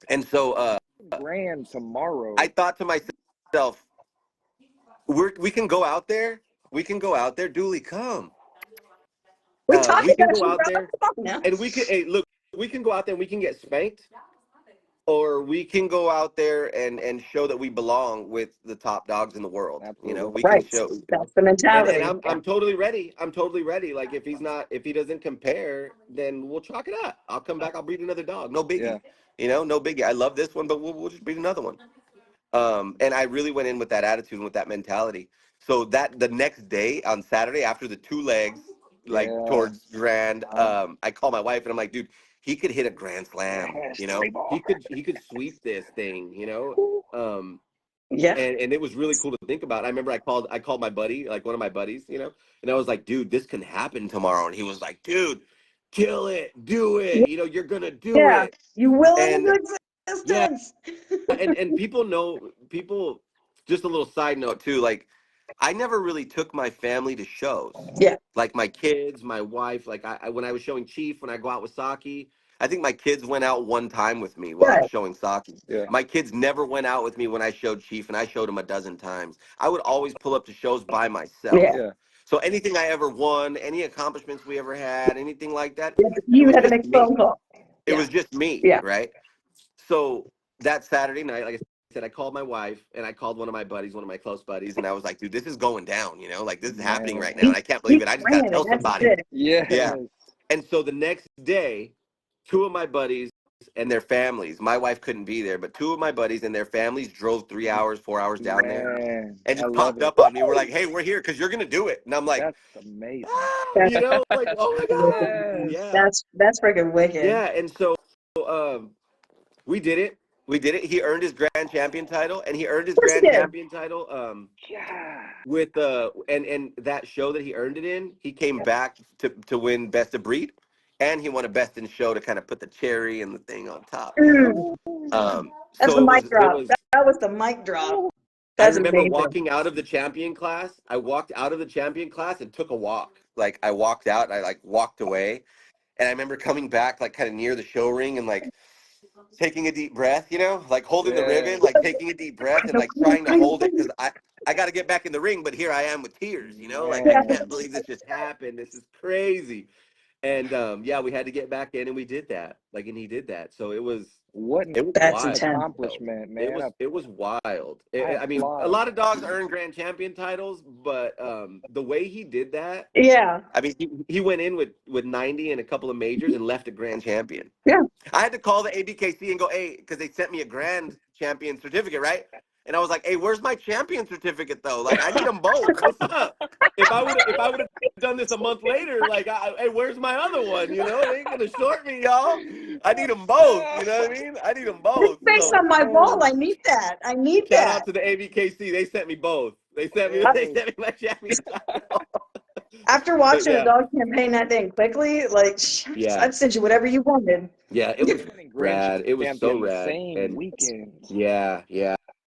And so Grand I tomorrow. thought to myself, we can go out there. We can go out there. Dooley, come. We're We talking can about go you, out bro. there, Come on now. and hey, look, we can go out there and we can get spanked, or we can go out there and show that we belong with the top dogs in the world. You know, Absolutely. we can Right. show. That's the And mentality. I'm totally ready. I'm totally ready. Like, if he doesn't compare, then we'll chalk it up. I'll come back. I'll breed another dog. No Yeah. biggie. You know, no biggie. I love this one, but we'll just breed another one. And I really went in with that attitude and with that mentality. So that the next day on Saturday, after the 2 legs, like Yeah. towards grand, I call my wife and I'm like, dude, he could hit a grand slam. Yes. You know, Play ball. he could sweep this thing. You know, Yeah. and it was really cool to think about. I remember I called my buddy, like one of my buddies, you know, and I was like, dude, this can happen tomorrow. And he was like, dude, kill it, do it. You know, you're gonna do Yeah. it. You will And into yeah, existence. and people know, people. just a little side note too, like I never really took my family to shows. Yeah. Like my kids, my wife, like I when I was showing Chief, when I go out with Saki, I think my kids went out one time with me while I was showing Saki. Yeah. My kids never went out with me when I showed Chief, and I showed him a dozen times. I would always pull up to shows by myself. Yeah. Yeah. So anything I ever won, any accomplishments we ever had, anything like that, it You was had to just make a me. phone call. It Yeah. was just me, Yeah. right? So that Saturday night, like I said, I called my wife and I called one of my buddies, one of my close buddies, and I was like, dude, this is going down, you know, like this is happening right now. And I can't believe He's it. I just got to playing it. tell That's somebody. it. Yes. Yeah. And so the next day, two of my buddies and their families, my wife couldn't be there, but two of my buddies and their families drove 3 hours, 4 hours down there Man, and I just love popped it. up on me. We're like, hey, we're here because you're going to do it. And I'm like, That's amazing. you know, like, oh my God. Yeah. That's freaking wicked. Yeah. And so we did it. We did it. He earned his grand champion title, and he earned his Of course he grand did. champion title Yeah. with and that show that he earned it in, he came back to win best of breed, and he won a best in show to kind of put the cherry and the thing on top. You know? That's So the it mic was drop. That was the mic drop. I That's remember amazing. walking out of the champion class. I walked out of the champion class and took a walk. Like I walked out and I like walked away. And I remember coming back like kind of near the show ring and like taking a deep breath, you know, like holding the ribbon, like taking a deep breath and like trying to hold it because I got to get back in the ring, but here I am with tears, you know, like I can't believe this just happened. This is crazy. And yeah, we had to get back in and we did that. Like, and he did that. So it was That's wild. intense. Accomplishment, man. It was wild. I I mean, a applaud. lot of dogs earn grand champion titles, but the way he did that, Yeah. I mean, he went in with 90 and a couple of majors and left a grand champion. Yeah. I had to call the ABKC and go, hey, because they sent me a grand champion certificate, right? And I was like, hey, where's my champion certificate though? Like, I need them both. What's up? If I would have done this a month later, like, hey, where's my other one? You know, they ain't gonna short me, y'all. I need them both. You know what I mean? I need them both. Face So, on my wall. I need that. I need shout that. out to the ABKC. They sent me both. They sent me my champion title. After watching yeah. a dog campaign that thing quickly, like, Yeah. I'd send you whatever you wanted. Yeah, it was rad. It was so rad. Same And weekend. yeah.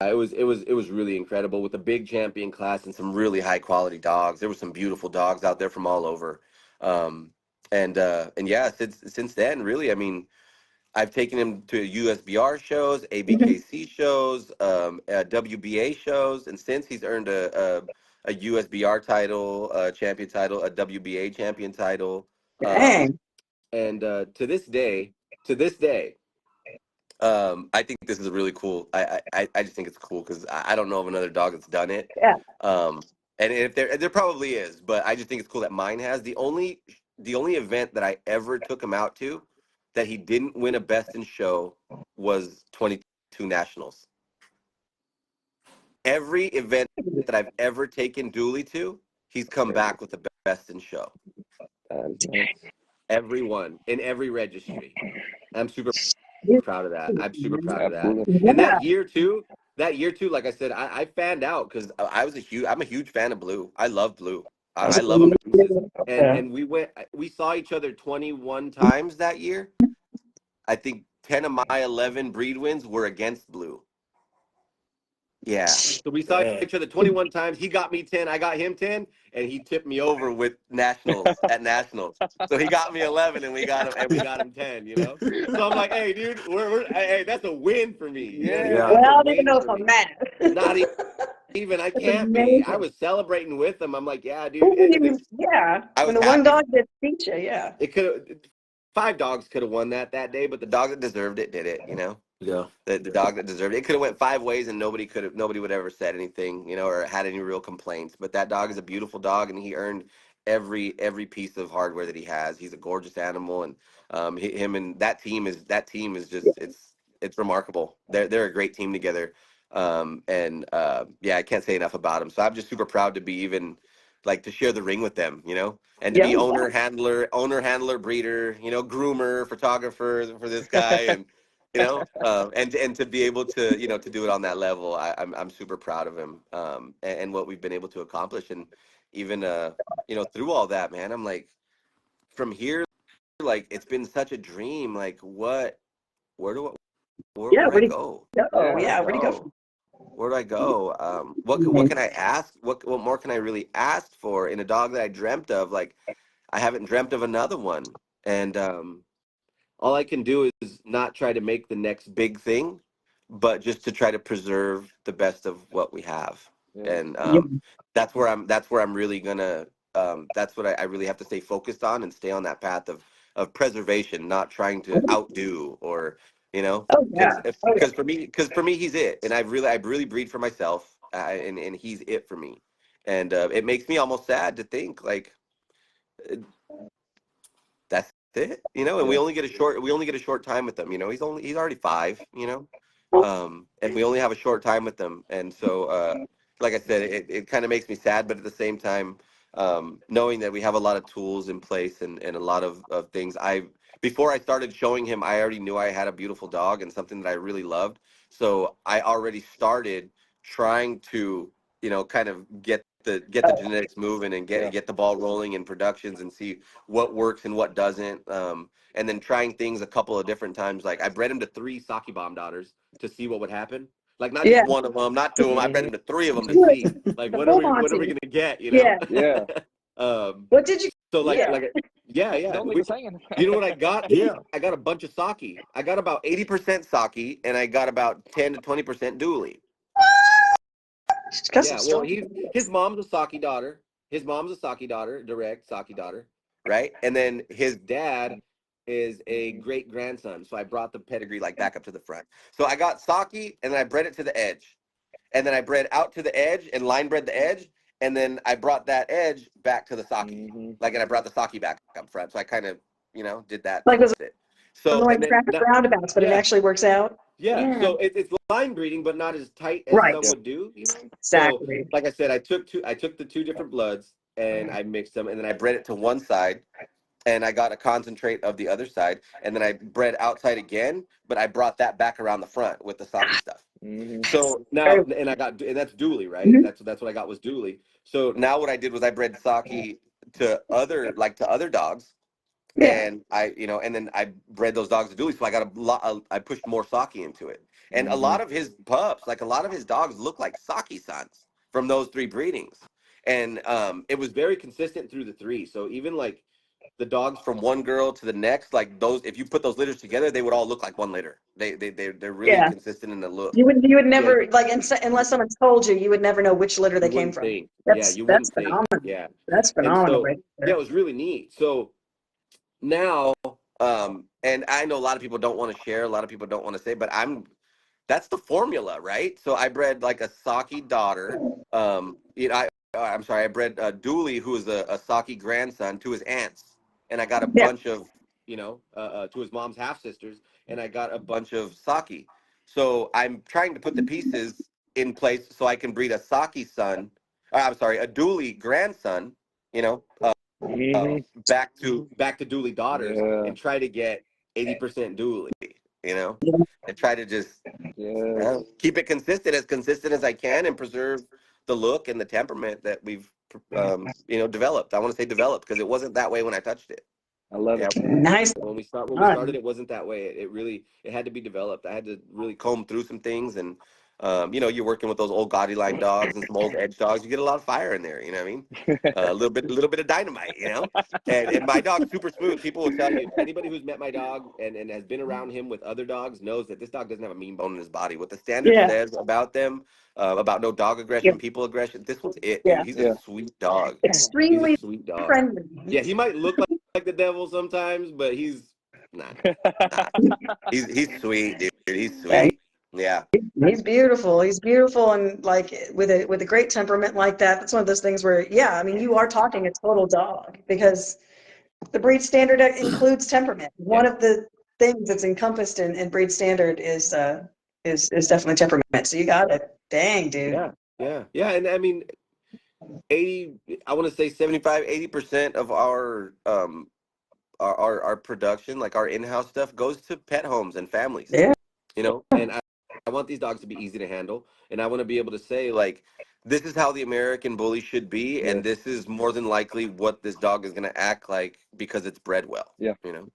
It was really incredible with a big champion class and some really high quality dogs. There were some beautiful dogs out there from all over. And yeah, since then, really, I mean, I've taken him to USBR shows, ABKC shows, WBA shows, and since he's earned a USBR title, a champion title, a WBA champion title. Dang. And to this day, I think this is really cool. I just think it's cool because I don't know of another dog that's done it. Yeah. And if there probably is, but I just think it's cool that mine has. The only event that I ever took him out to that he didn't win a best in show was 22 nationals. Every event that I've ever taken Dually to, he's come back with the best in show. Every one in every registry. I'm super proud of that. I'm super proud of that. And that year too, like I said, I fanned out because I'm a huge fan of Blue. I love Blue. I love him to pieces. And we saw each other 21 times that year. I think 10 of my 11 breed wins were against Blue. Yeah. So we saw each other 21 times. He got me 10, I got him 10, and he tipped me over with nationals at nationals. So he got me 11 and we got him 10, you know? So I'm like, hey, dude, hey, that's a win for me. You know what I mean? Well, I don't even know if I'm mad. Not even, I can't be. I was celebrating with him. I'm like, yeah, dude. Yeah. I When was the one happy. dog that beat you, yeah. It could 5 dogs could have won that day, but the dog that deserved it did it, you know? Yeah. The dog that deserved it. It could have went 5 ways and nobody would ever said anything, you know, or had any real complaints. But that dog is a beautiful dog and he earned every piece of hardware that he has. He's a gorgeous animal and him and that team is just it's remarkable. They're a great team together. Yeah, I can't say enough about them. So I'm just super proud to be even like to share the ring with them, you know, and to be owner, handler, breeder, you know, groomer, photographer for this guy, and you know, and to be able to, you know, to do it on that level, I'm super proud of him, and what we've been able to accomplish, and even you know, through all that, man, I'm like, from here, like it's been such a dream. Like, where do I go? Oh yeah, where'd you go? Where do I go? What can I ask? What more can I really ask for in a dog that I dreamt of? Like, I haven't dreamt of another one, and all I can do is not try to make the next big thing, but just to try to preserve the best of what we have. Yeah. And Yeah. that's where I'm really gonna that's what I really have to stay focused on and stay on that path of preservation, not trying to outdo or you know Oh yeah. Oh yeah. because for me he's it, and I really breed for myself, and he's it for me, and it makes me almost sad to think like that's it, you know. And Yeah. we only get a short time with them, you know. He's already 5, you know, and we only have a short time with them, and so like I said, it kind of makes me sad, but at the same time, knowing that we have a lot of tools in place and a lot of things. I Before I started showing him, I already knew I had a beautiful dog and something that I really loved, so I already started trying to, you know, kind of get the genetics moving and Yeah. get the ball rolling in productions and see what works and what doesn't. And then trying things a couple of different times. Like I bred him to 3 Saki Bomb daughters to see what would happen. Like not Yeah. just one of them, not 2 of them. I bred Hmm. him to 3 of them to Good. see like The full what are we Monty. gonna get, you know? Yeah. Yeah. um, What did you? so Yeah. yeah. Don't leave us hanging. You know what I got? Yeah, I got a bunch of Saki. I got about 80% Saki, and I got about 10 to 20% Dually. She's got some Yeah, well, strong. his mom's a Saki daughter. His mom's a Saki daughter, direct Saki daughter, right? And then his dad is a great grandson. So I brought the pedigree like back up to the front. So I got Saki, and then I bred it to the edge, and then I bred out to the edge and line bred the edge, and then I brought that edge back to the Saki, Hmm. like, and I brought the Saki back up front. So I kind of, you know, did that Like with those it. So annoying and then traffic roundabouts, but it yeah, actually works out. yeah, Yeah. so it's line breeding, but not as tight as Right. some Yeah. would do, you know. So, Exactly. like I said, I took the 2 different bloods and I mixed them, and then I bred it to one side, and I got a concentrate of the other side, and then I bred outside again, but I brought that back around the front with the Saki stuff. Hmm. So Very. now, and that's Dually, right? Mhm. That's what I got was Dually. So now what I did was I bred Saki to other dogs, Yeah. and I, you know, and then I bred those dogs to Dooley, so I got a lot. I pushed more Saki into it, and a Hmm. lot of his pups, like a lot of his dogs, look like Saki sons from those 3 breedings, and it was very consistent through the 3. So even like the dogs from one girl to the next, like those, if you put those litters together, they would all look like one litter. They're really Yeah. consistent in the look. You would Yeah, never like unless someone told you, you would never know which litter they you came wouldn't from. think. Yeah, That's you that's wouldn't think. phenomenal. Yeah, That's and phenomenal so right yeah, there. it was really neat. So now and I know a lot of people don't want to share, a lot of people don't want to say, but that's the formula, right? So I bred like a Saki daughter, you know, I'm sorry, I bred Dooley, who is a Saki grandson, to his aunts, and I got a Yeah. bunch of, you know, to his mom's half sisters, and I got a bunch of Saki. So I'm trying to put the pieces in place so I can breed a Saki son, I'm sorry, a Dooley grandson, you know, Hmm. back to Dooley daughters, Yeah. and try to get 80% Dooley, you know, Yeah. and try to just Yeah. keep it consistent as I can, and preserve the look and the temperament that we've you know, developed. I want to say developed because it wasn't that way when I touched it. I love Yeah, it. Nice. when we started, it wasn't that way. It really, it had to be developed. I had to really comb through some things, and you know, you're working with those old gaudy line dogs and some old edge dogs. You get a lot of fire in there. You know what I mean? A little bit of dynamite. You know, and my dog's super smooth. People will tell you, anybody who's met my dog and has been around him with other dogs knows that this dog doesn't have a mean bone in his body. What the standard Yeah. says about them, about no dog Yeah. aggression, people aggression. This one's it, dude. Yeah. He's a Yeah. sweet dog. He's a Extremely sweet dog. friendly. Yeah, he might look like the devil sometimes, but he's not. Nah. He's sweet, dude. He's Yeah, sweet. Yeah. he's beautiful. He's beautiful, and like with a great temperament like that, that's one of those things where, yeah, I mean, you are talking a total dog because the breed standard includes temperament. One Yeah. of the things that's encompassed in breed standard is definitely temperament. So you got it. Dang, dude. Yeah. Yeah. Yeah. And I mean, 80, I want to say 75, 80% of our production, like our in-house stuff, goes to pet homes and families. Yeah. You know, and I want these dogs to be easy to handle, and I want to be able to say, like, this is how the American bully should be, Yeah. and this is more than likely what this dog is going to act like because it's bred well. Yeah. You know.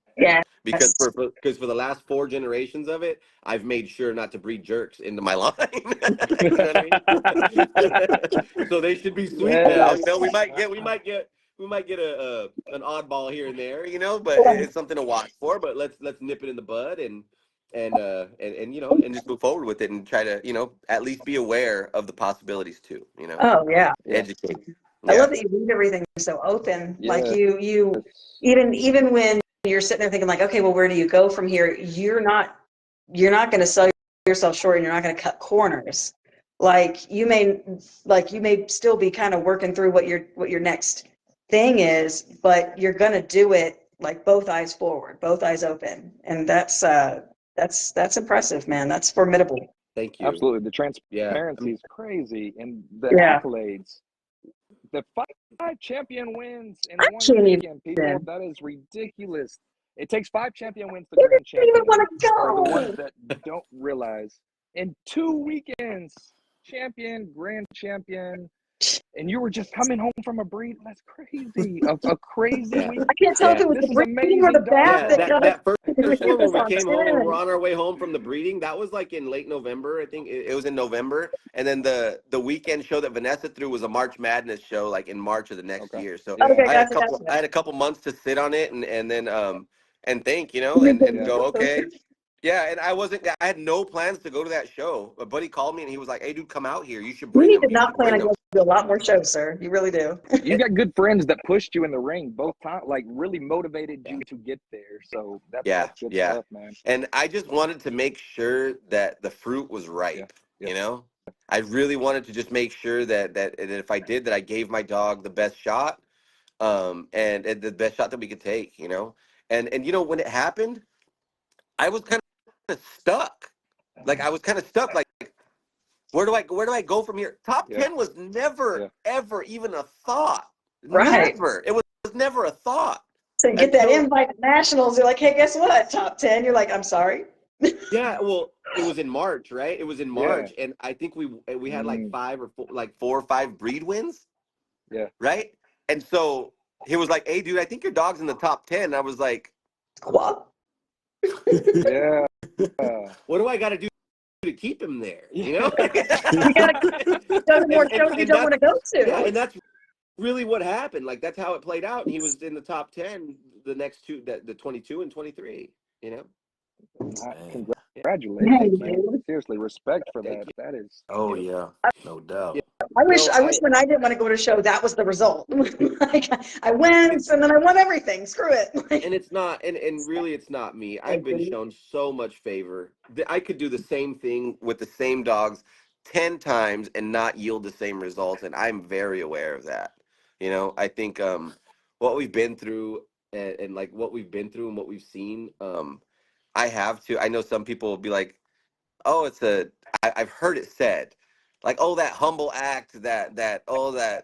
Because Yes. for the last 4 generations of it, I've made sure not to breed jerks into my line. You know what I mean? So they should be sweet now. You Yes. know, we might get a an oddball here and there. You know, but it's something to watch for. But let's nip it in the bud and you know, and just move forward with it and try to, you know, at least be aware of the possibilities too. You know, Oh yeah. Yeah. educate. I Yeah. love that you leave everything so open. Like Yes. you even when you're sitting there thinking like, okay, well, where do you go from here? You're not going to sell yourself short, and you're not going to cut corners. Like you may still be kind of working through what your next thing is, but you're going to do it like both eyes forward, both eyes open. And that's impressive, man. That's formidable. Thank you. Absolutely. The Yeah. transparency is crazy. And the Yeah. accolades. The 5 champion wins in I one can't weekend, people. even. That is ridiculous. It takes 5 champion wins. The You grand didn't even want champion to are the ones go. that don't realize. In 2 weekends, champion, grand champion, and you were just coming home from a breed. That's crazy. A crazy Yeah. week. I can't tell if it was This the is breeding or amazing the dog bath Yeah, that life. got that first one when we on came home and we're 10. on our way home from the breeding, that was like in late November. I think it was in November. And then the weekend show that Vanessa threw was a March Madness show, like in March of the next Okay. year. So Yeah. Okay, I had a gotcha, couple gotcha. I had a couple months to sit on it and then and think, you know, and Yeah. go, okay. Yeah, and I had no plans to go to that show. A buddy called me and he was like, "Hey, dude, come out here. You should You bring need him. to You not should plan bring on him." going to a lot more shows, sir. You really do. You got good friends that pushed you in the ring both times, like really motivated Yeah. you to get there. So Yeah, that's good yeah. stuff, man. And I just wanted to make sure that the fruit was Yeah. ripe, Yeah. you know? I really wanted to just make sure that if I did that, I gave my dog the best shot, and the best shot that we could take, you know? And you know, when it happened, I was kind of stuck. Like I was kind of stuck. Like, where do I go from here? Top Yeah. 10 was never, Yeah. ever even a thought. Right. Never. It was never a thought. So you get that Until invite to nationals. You're like, hey, guess what? Top 10. You're like, I'm sorry. Yeah, well, it was in March, right? It was in Yeah. March, and I think we had like Mm, 4 or 5 breed wins, yeah. right? And so he was like, "Hey, dude, I think your dog's in the top 10." And I was like, What? Yeah. "What do I got to do to keep him there?" You Yeah. know? You got to go to more shows you And don't want that's to go yeah, to. and that's really what happened. Like that's how it played out, and he was in the top 10 the next two, the 22 and 23. You know? Man. Yeah. Congratulations, Hey, man. dude. Seriously, respect for Thank that. you. That is, Oh You know? yeah, no Yeah. doubt. I wish No, I wish when I didn't want to go to a show, that was the result. Like I went and then I won everything. Screw it. and it's not and really it's not me. I've been shown so much favor that I could do the same thing with the same dogs 10 times and not yield the same results, and I'm very aware of that. You know, I think what we've been through, and like what we've been through and what we've seen, I know some people will be like, oh, I've heard it said, like, oh, that humble act, all that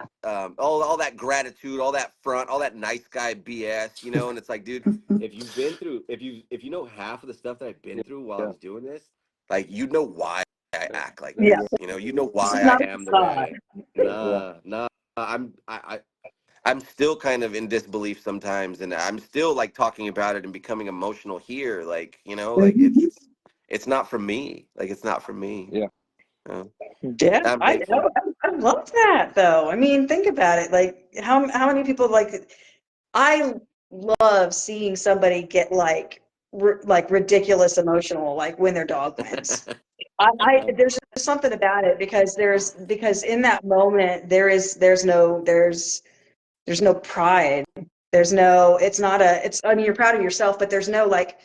gratitude, all that front, all that nice guy BS, you know. And it's like, dude, if you know half of the stuff that I've been through while I yeah. was doing this, like, you know why I act like There you Yeah. go. this, you know, you know This is why not I a am the way facade. I am. Yeah. Nah, I'm still kind of in disbelief sometimes, and I'm still like talking about it and becoming emotional here, like, you know, like Mhm. it's not from me. Like it's not from me. Yeah. Uh, Yeah, I'm I thankful. I love that though. I mean, think about it. Like how many people like I love seeing somebody get like ridiculous emotional like when their dog wins. There's just something about it because in that moment there's no pride. There's no it's not a it's I mean you're proud of yourself, but there's no like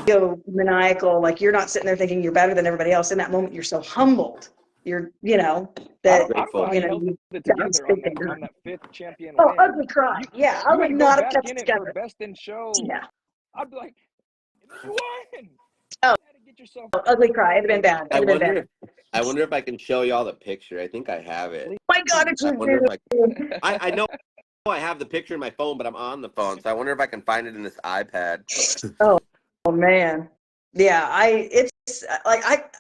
ego maniacal, like you're not sitting there thinking you're better than everybody else. In that moment you're so humbled. You're I that don't know how Grateful. you held you've it done this together big thing on done. that 5th champion Oh, win. ugly cry. You Yeah, I you would had to go not have back kept it in it for together. best in show. Yeah. I'd be like, you won. Oh, You had to get yourself ugly cry. It'd have been bad. I It'd have been wonder bad. if I wonder if I can show y'all the picture. I think I have it. My God, did I you wonder if do? I know I have the picture in my phone, but I'm on the phone, so I wonder if I can find it in this iPad. Oh man. Yeah, it's like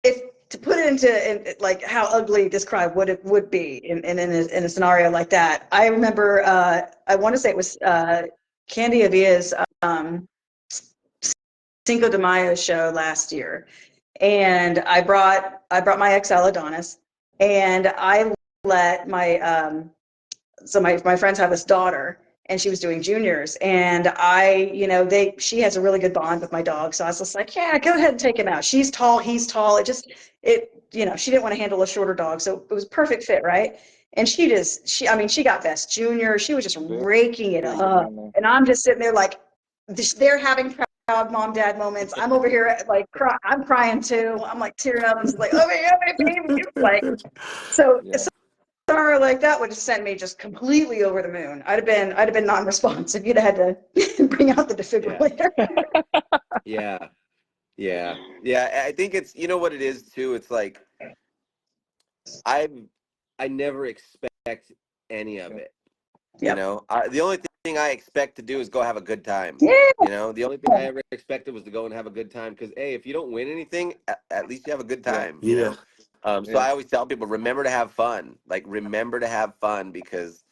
if to put it like how ugly this cry would be in a scenario like that. I remember I want to say it was Candy Avia's Cinco de Mayo show last year, and I brought my XL Adonis, and I let my so my friends have this daughter, and she was doing juniors, and she has a really good bond with my dog, so I was just like, yeah, go ahead and take him out. She's tall, he's tall. She didn't want to handle a shorter dog, so it was perfect fit, right? And she got best junior. She was just raking it up, and I'm just sitting there like, they're having proud mom dad moments. I'm over here like I'm crying too. I'm like tearing up. I'm just like, oh my baby, like so. Yeah. Sorry, like that would have sent me just completely over the moon. I'd have been non-responsive. You'd have had to bring out the defibrillator. Yeah. I think it's, you know what it is too. It's like I never expect any of it. Yep. The only thing I expect to do is go have a good time. Yeah. The only thing I ever expected was to go and have a good time. Because hey, if you don't win anything, at least you have a good time. Yeah. So I always tell people, remember to have fun. Like remember to have fun, because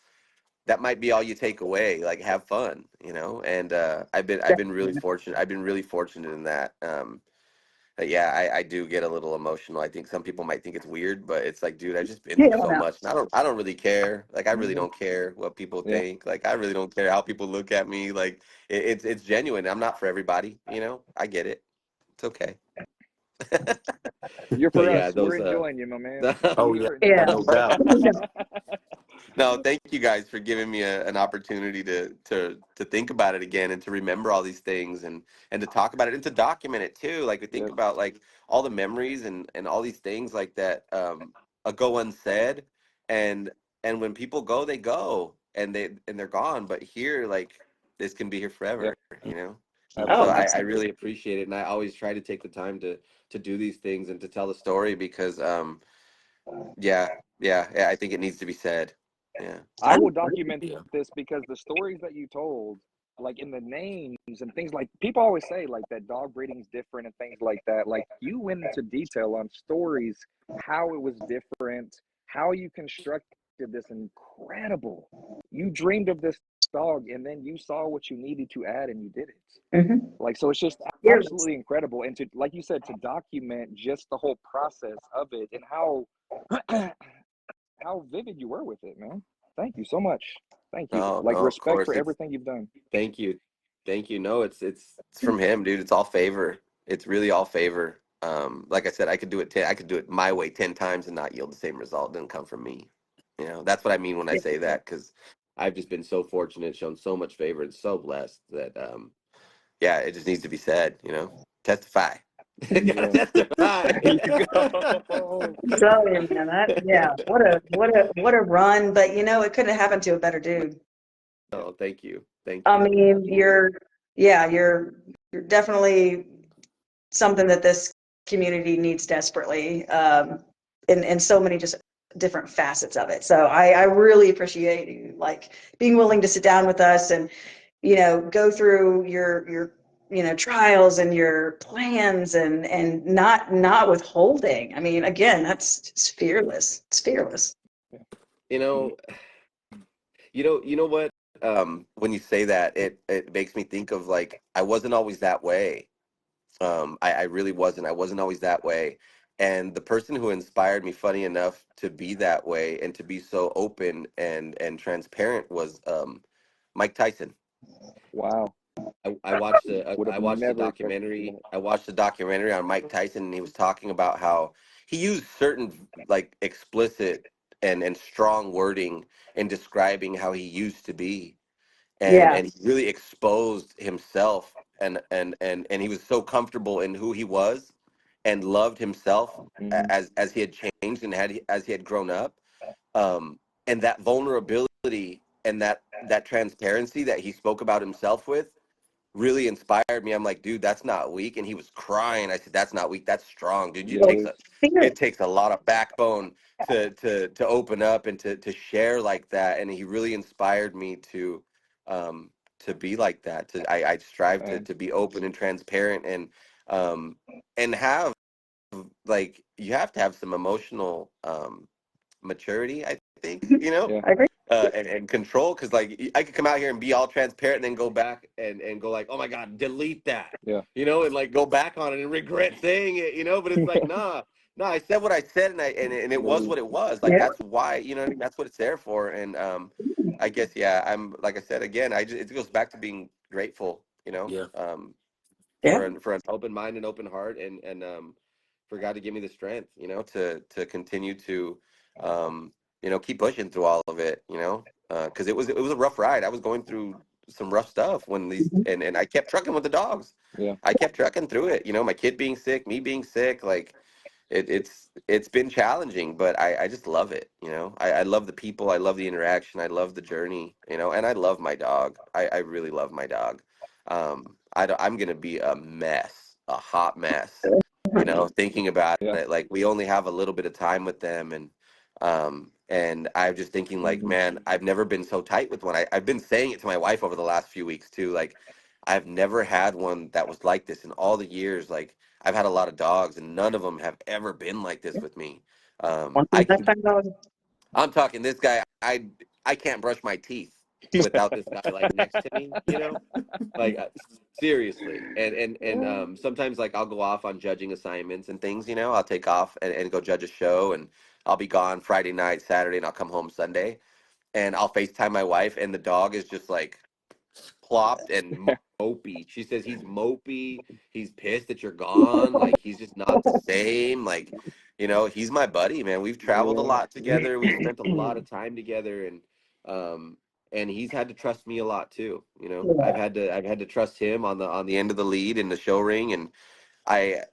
that might be all you take away. Like have fun. And I've been really fortunate. I've been really fortunate in that. But yeah, I do get a little emotional. I think some people might think it's weird, but it's like, dude, I've just been through so much. And I don't really care. Like I really don't care what people think. Like I really don't care how people look at me. Like it's genuine. I'm not for everybody. I get it. It's okay. You're But for yeah, us. We're enjoying you, my man. Oh We yeah, are Yeah. no enjoying doubt. No, thank you guys for giving me an opportunity to think about it again and to remember all these things and to talk about it and to document it too. Like we think Yep. about like all the memories and all these things like that go unsaid, and when people go, they go and they're gone. But here, like this can be here Yep. forever, you know. So Oh, Absolutely. I absolutely. really appreciate it, and I always try to take the time to do these things and to tell the story because yeah, I think it needs to be said. Yeah. I will document Yeah. this because the stories that you told, like in the names and things, like people always say like that dog breeding's different and things like that. Like you went into detail on stories, how it was different, how you constructed this incredible. You dreamed of this dog and then you saw what you needed to add and you did it. Mm-hmm. Like, so it's just Yeah. absolutely incredible. And to, like you said, to document just the whole process of it and how how vivid you were with it, man. Thank you so much. Thank you. No, Like no, of respect for course. everything you've done. Thank you. Thank you. No, it's from him, dude. It's all favor. It's really all favor. Like I said, I could do it my way 10 times and not yield the same result. It didn't come from me. That's what I mean when I say that, because I've just been so fortunate, shown so much favor and so blessed that yeah, it just needs to be said, Testify. You gotta Yeah. testify. There you go. Tell you, man, what a run. But it couldn't have happened to a better dude. Oh, thank you. Thank I you. mean, you're definitely something that this community needs desperately, in so many just different facets of it. So I really appreciate you like being willing to sit down with us and go through your trials and your plans and not withholding. I mean, again, that's just fearless. It's fearless. You know, you know what? When you say that, it makes me think of like I wasn't always that way. I really wasn't. I wasn't always that way. And the person who inspired me, funny enough, to be that way and to be so open and transparent was Mike Tyson. Wow. I watched the Would have I watched the never expected documentary. that. I watched the documentary on Mike Tyson, and he was talking about how he used certain like explicit and strong wording in describing how he used to be, and Yeah. and he really exposed himself, and he was so comfortable in who he was, and loved himself Mm-hmm. as he had changed and as he had grown up, and that vulnerability and that transparency that he spoke about himself with really inspired me. I'm like, dude, that's not weak. And he was crying. I said, that's not weak. That's strong, dude. Yeah, it is. It takes a lot of backbone to open up and to share like that. And he really inspired me to be like that. I strive Man. to be open and transparent um and have like you have to have some emotional maturity, I think, Yeah. I agree. and control, because like I could come out here and be all transparent and then go back and go like, oh my god, delete that, Yeah. and like go back on it and regret saying it, but it's like, nah, I said what I said, and it was what it was. Like, Yeah. that's why, what I mean? That's what it's there for. And I guess, yeah, I'm, like I said again, it goes back to being grateful, Yeah. for an open mind and open heart, and for God to give me the strength, to continue to keep pushing through all of it, because it was a rough ride. I was going through some rough stuff when and I kept trucking with the dogs. Yeah. I kept trucking through it, my kid being sick, me being sick, like it's been challenging, but I just love it. I love the people, I love the interaction, I love the journey, and I love my dog. I really love my dog. I'm gonna be a mess, a hot mess, thinking about Yeah. it. Like, we only have a little bit of time with them, and I'm just thinking, like, man, I've never been so tight with one. I've been saying it to my wife over the last few weeks too. Like, I've never had one that was like this in all the years. Like, I've had a lot of dogs, and none of them have ever been like this with me. One I thing I can found out. I'm talking this guy. I can't brush my teeth without this guy like next to me. Like, seriously. And sometimes, like, I'll go off on judging assignments and things. I'll take off and go judge a show, and I'll be gone Friday night, Saturday, and I'll come home Sunday, and I'll FaceTime my wife, and the dog is just like plopped and mopey. She says he's mopey. He's pissed that you're gone. Like, he's just not the same. Like, he's my buddy, man. We've traveled a lot together. We've spent a lot of time together, um, and he's had to trust me a lot too. I've had to trust him on the end of the lead in the show ring, and I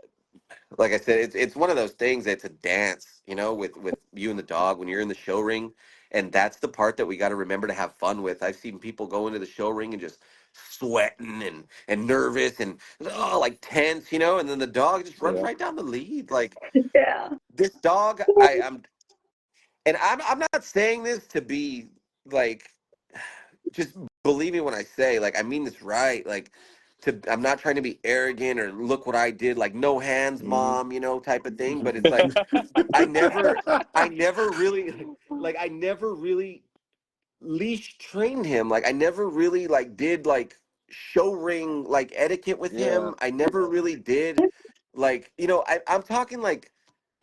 like I said, it's one of those things. It's a dance, with you and the dog when you're in the show ring, and that's the part that we got to remember to have fun with. I've seen people go into the show ring and just sweating and nervous and like tense, and then the dog just runs Yeah. right down the lead. Like, Yeah. this dog, I'm not saying this to be like, just believe me when I say, like, I mean this right. Like, I'm not trying to be arrogant or look what I did, like, no hands, mom, type of thing. But it's like, I never really, like, I never really leash trained him. Like, I never really, like, did, like, show ring, like, etiquette with Yeah. him. I never really did, like, I'm talking like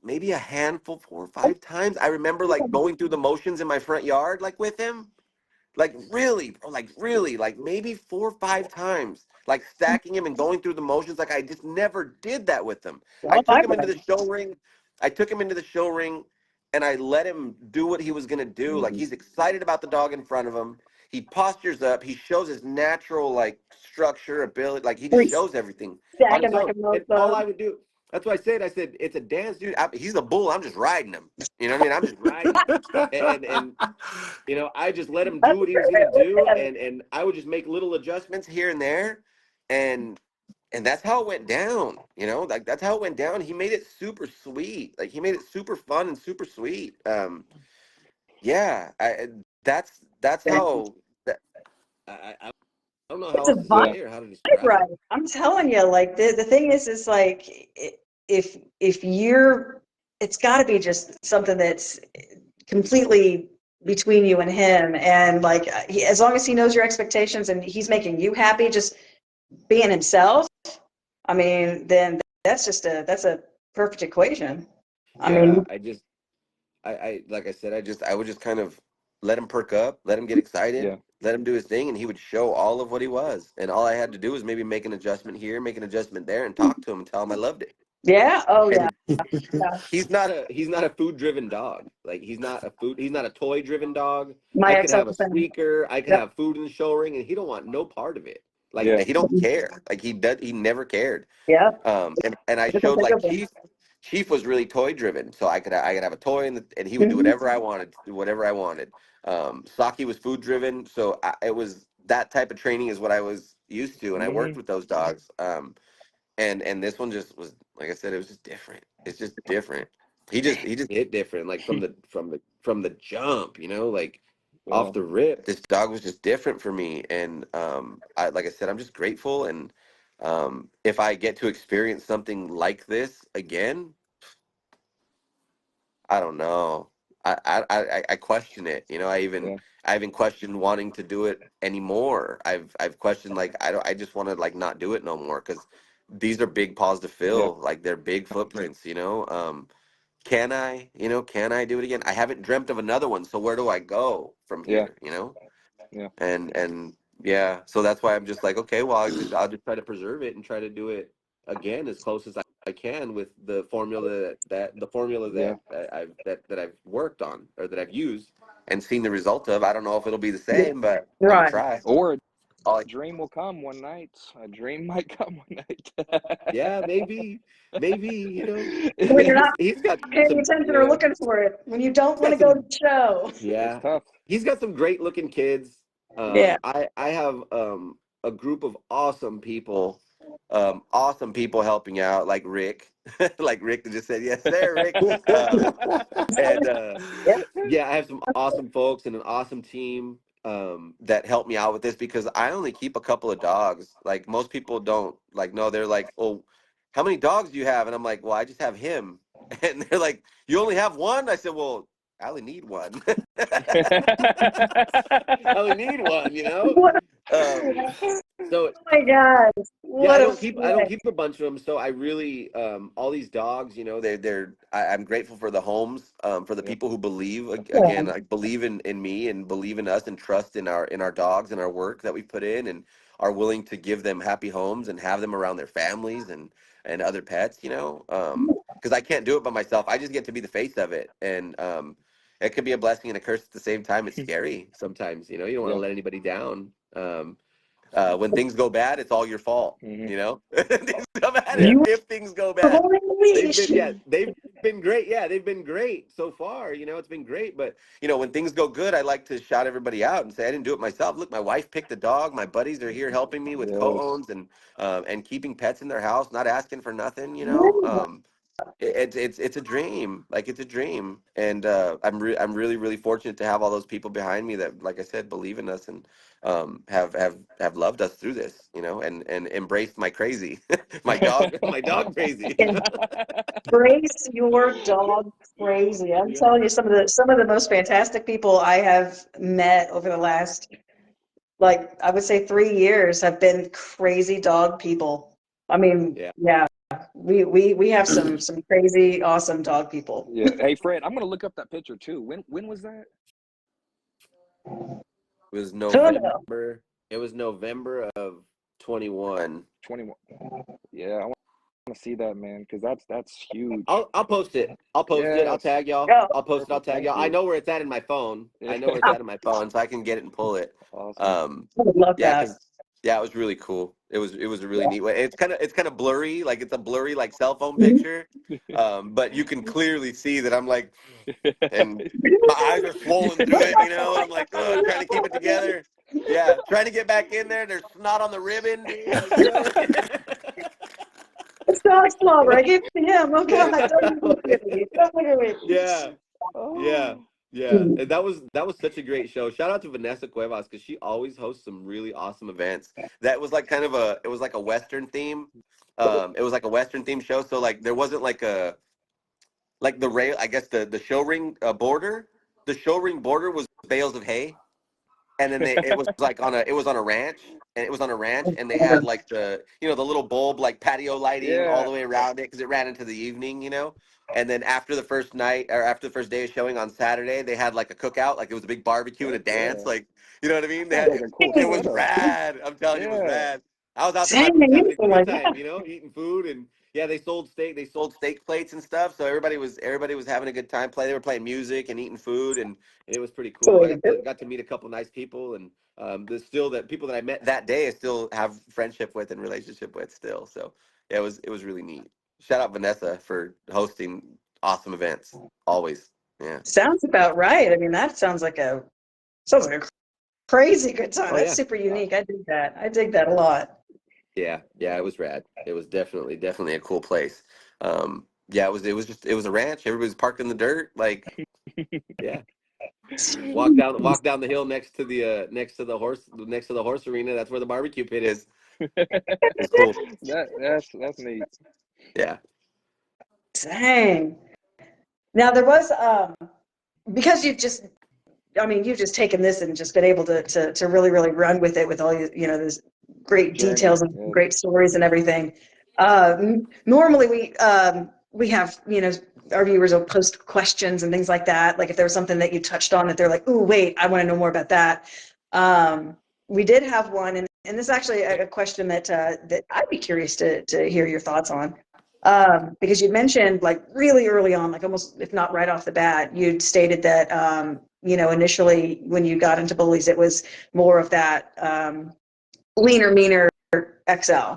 maybe a handful, 4 or 5 times. I remember, like, going through the motions in my front yard, like, with him. Like, really, bro, like, really, like, maybe 4 or 5 times, like, stacking him and going through the motions. Like, I just never did that with him. I Well, took him into the show ring. I took him into the show ring, and I let him do what he was gonna do. Like, he's excited about the dog in front of him. He postures up. He shows his natural, like, structure, ability. Like, he just shows everything on his stacking like own. a And all mofo. I would do. That's what I said. I said, it's a dance, dude. He's a bull. I'm just riding him. You know what I mean? I'm just riding him. And I just let him do That's what he was gonna do, and I would just make little adjustments here and there, and that's how it went down. Like, that's how it went down. He made it super sweet. Like, he made it super fun and super sweet. Yeah, that's how. That, I don't know how It's a else to vibe Yeah. say or how to describe ride. it. I'm telling you, like the thing is like if you're, it's got to be just something that's completely between you and him, and like as long as he knows your expectations and he's making you happy, just being himself. I mean, then that's a perfect equation. I Yeah, mean, I like I said, I would just kind of let him perk up, let him get excited, Yeah. let him do his thing, and he would show all of what he was. And all I had to do was maybe make an adjustment here, make an adjustment there, and talk to him and tell him I loved it. yeah, oh yeah, And yeah. he's not a food driven dog. Like, he's not a toy driven dog. My I could ex has have the a same. squeaker, I could Yep. have food in the show ring, and he don't want no part of it. Like, Yeah. he don't care. Like, he never cared. Yep. And I It's a showed, big like, one. Chief was really toy driven, so I could have a toy, and he would do whatever I wanted, do whatever I wanted. Saki was food driven, so it was that type of training is what I was used to, and I worked with those dogs. And this one just was, like I said, it was just different. It's just different. He just hit different, like, from the jump, like, off Yeah. the rip. This dog was just different for me, and I like I said, I'm just grateful. And if I get to experience something like this again, I don't know. I question it. You know, Yeah. I even questioned wanting to do it anymore. I've questioned like I just want to like not do it no more because these are big paws to Yeah. fill. Like they're big footprints. You know, can I? You know, can I do it again? I haven't dreamt of another one. So where do I go from Yeah. here? You know, Yeah. and yeah, so that's why I'm just like, okay, well, I'll just try to preserve it and try to do it again as close as I can with the formula the formula Yeah. that I've worked on or that I've used and seen the result of. I don't know if it'll be the Yeah, same, but I'm gonna right. try. Or a All, dream will come one night. A dream might come one yeah, night. maybe you know, When you're not he's got paying some. attention or Yeah. looking for it, when you don't He's want got to go to some. the show. It's Yeah, tough. he's got some great looking kids. Yeah. I have a group of awesome people helping out, like Rick, like Rick that just said yes, sir, Rick. And Yeah. yeah, I have some awesome folks and an awesome team that help me out with this because I only keep a couple of dogs. Like most people don't like no, they're like, oh, how many dogs do you have? And I'm like, well, I just have him. And they're like, you only have one? I said, well, I only need one. I only need one, you know? What a Um, so oh my God. yeah, What a I don't flex. keep a bunch of them. So I really all these dogs, you know, I'm grateful for the homes, for the Yeah. people who believe Yeah. again, like believe in me and believe in us and trust in our dogs and our work that we put in and are willing to give them happy homes and have them around their families and other pets, you know. Because I can't do it by myself. I just get to be the face of it. And it could be a blessing and a curse at the same time. It's scary sometimes, you know, you don't want to Yeah. let anybody down. When things go bad, it's all your fault. Hmm. You know, things go bad Yeah. You if things go were bad. holding the leash. They've been great. Yeah, they've been great so far. You know, it's been great. But you know, when things go good, I like to shout everybody out and say I didn't do it myself. Look, my wife picked the dog. My buddies are here helping me with Yes. co-owns and keeping pets in their house, not asking for nothing. You know, it's a dream. Like it's a dream, and I'm really fortunate to have all those people behind me that, like I said, believe in us and have loved us through this, you know, and embraced my crazy, my dog crazy. Embrace your dog crazy. I'm Yeah, telling you, some of the most fantastic people I have met over the last, like, I would say 3 years have been crazy dog people. I mean, yeah. yeah, we have some crazy, awesome dog people. Yeah. Hey, Fred, I'm gonna look up that picture too. When was that? It was Oh, no. November. It was November of 21. 21. Yeah, I want to see that, man, because that's huge. I'll post it. I'll post it. I'll Yes. tag y'all. Oh, I'll post it. I'll Perfect. tag Thank y'all. I you. know where it's at in my phone. Yeah. I know where it's at in my phone, so I can get it and pull it. Awesome. Um, I would love yeah, that. because yeah, it was really cool. It was a really Yeah. neat way. It's kind of blurry, like it's a blurry like cell phone Mhm. picture. But you can clearly see that I'm like, and my eyes are swollen through it, you know, and I'm like, oh, trying to keep it together. Yeah, trying to get back in there. There's snot on the ribbon, dude. You know. It's dog slobber. I gave it to him. Oh God, don't look Yeah. at me. Don't look at me. Yeah, yeah, Oh. yeah. And that was such a great show. Shout out to Vanessa Cuevas because she always hosts some really awesome events. That was like kind of it was like a Western theme. It was like a Western theme show. So like there wasn't like a like the rail. I guess the show ring border. The show ring border was bales of hay, and then it was like on a ranch, and it was on a ranch, and they had like the the little bulb like patio lighting all Yeah. the way around it because it ran into the evening, you know. And then after the first night or after the first day of showing on Saturday, they had like a cookout, like it was a big barbecue and a Heck dance, yeah. like you know what I mean. They Sounds had like a cool it was setup. rad. I'm telling you, it was Yeah. rad. I was out there by Dang, myself having a you good like that. time, you know, eating food and yeah, they sold steak. They sold steak plates and stuff. So everybody was having a good time. They were playing music and eating food, and it was pretty That's the cool. way I to do it. got to meet a couple nice people, and there's still that people that I met that day I still have friendship with and relationship with still. So yeah, it was really neat. Shout out Vanessa for hosting awesome events always. Yeah. Sounds about right. I mean, that sounds like a crazy good time. Oh That's yeah. super unique. I dig that. I dig that a lot. Yeah. Yeah. It was rad. It was definitely a cool place. Yeah. It was a ranch. Everybody was parked in the dirt. Like yeah. Jeez. Walk down the hill next to the horse arena. That's where the barbecue pit is. It's cool. That's neat. Yeah. Dang. Now there was because you've just taken this and just been able to really, really run with it with all those great Journey. details and Yeah. great stories and everything. Normally we have, our viewers will post questions and things like that. Like if there was something that you touched on that they're like, "Ooh, wait, I want to know more about that." We did have one, and this is actually a question that I'd be curious to hear your thoughts on. Because you mentioned like really early on, like almost if not right off the bat, you'd stated that initially when you got into bullies, it was more of that leaner, meaner XL.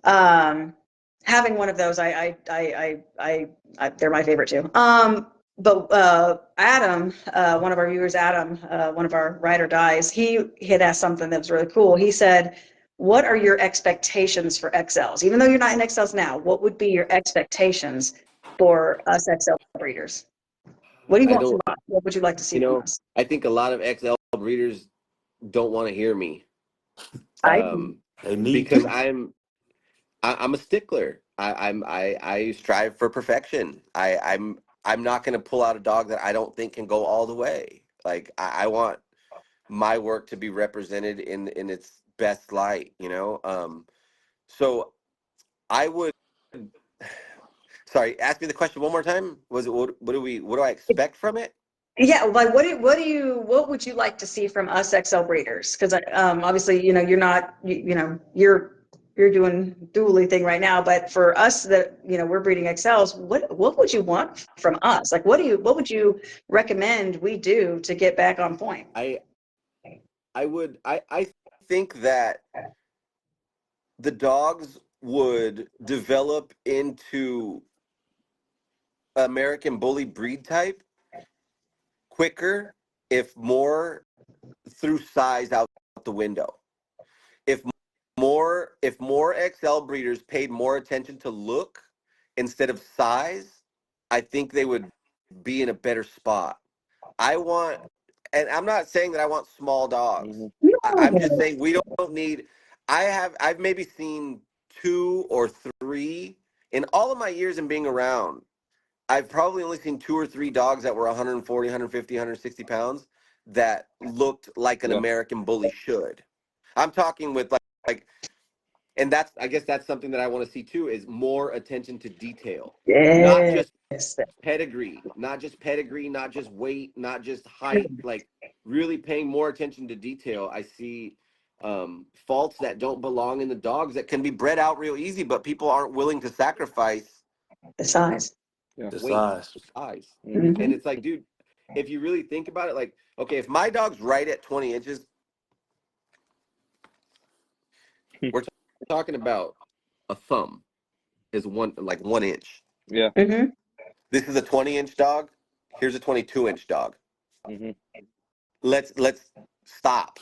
Having one of those, they're my favorite too. But Adam, one of our viewers, Adam, one of our ride or dies, he had asked something that was really cool. He said, "What are your expectations for XLs? Even though you're not in XLs now, what would be your expectations for us XL breeders? What do you I want from don't, us? What would you like to see from us?" I think a lot of XL breeders don't want to hear me, I They need because to. I'm a stickler. I strive for perfection. I'm not going to pull out a dog that I don't think can go all the way. Like I want my work to be represented in its best light, So I would. Sorry, ask me the question one more time. Was it what do I expect from it? Yeah, like what would you like to see from us XL breeders? Because obviously, you're not, you're doing dually thing right now, but for us that, we're breeding XLs, what would you want from us? Like what would you recommend we do to get back on point? I think that the dogs would develop into American Bully breed type quicker if more threw size out the window. If more XL breeders paid more attention to look instead of size, I think they would be in a better spot. I want, and I'm not saying that I want small dogs. Mm-hmm. I'm just saying we don't need. I've maybe seen two or three in all of my years in being around. I've probably only seen two or three dogs that were 140, 150, 160 pounds that looked like an Yeah. American Bully should. I'm talking with like, and that's, I guess that's something that I want to see too, is more attention to detail, not Yes. just pedigree, not just weight, not just height, like really paying more attention to detail. I see faults that don't belong in the dogs that can be bred out real easy, but people aren't willing to sacrifice The size. Yeah. The weight, size. size. Mm-hmm. And it's like, dude, if you really think about it, like, okay, if my dog's right at 20 inches, we're talking about a thumb is 1 inch. Yeah. Mm-hmm. This is a 20-inch dog. Here's a 22-inch dog. Mm-hmm. Let's stop.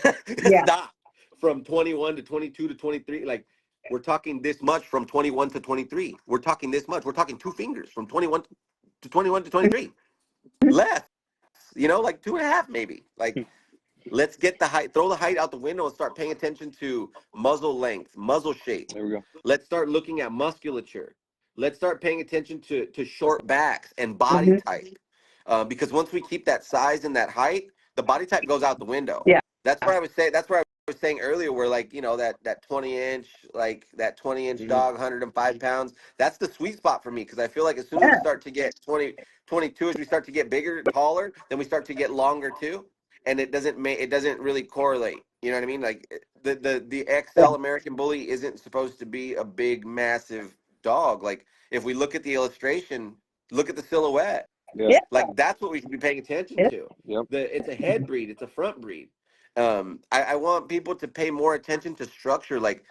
Yeah. Stop. From 21 to 22 to 23, like we're talking this much from 21 to 23. We're talking this much. We're talking two fingers from 21 to 21 to 23. Less, like 2.5 maybe. Like let's get the height, throw the height out the window and start paying attention to muzzle length, muzzle shape. There we go. Let's start looking at musculature. Let's start paying attention to short backs and body Mm-hmm. type. Because once we keep that size and that height, the body type goes out the window. Yeah. That's what I was saying. That's what I was saying earlier, where like, that 20-inch, like that 20-inch Mm-hmm. dog, 105 pounds, that's the sweet spot for me. Because I feel like as soon as Yeah. we start to get 20, 22, as we start to get bigger, taller, then we start to get longer too. And it doesn't really correlate. You know what I mean? Like the Yeah. XL American Bully isn't supposed to be a big, massive dog. Like if we look at the illustration, look at the silhouette. Yeah. Yeah. Like that's what we should be paying attention Yeah. to. Yep. It's a head breed, it's a front breed. I want people to pay more attention to structure. Like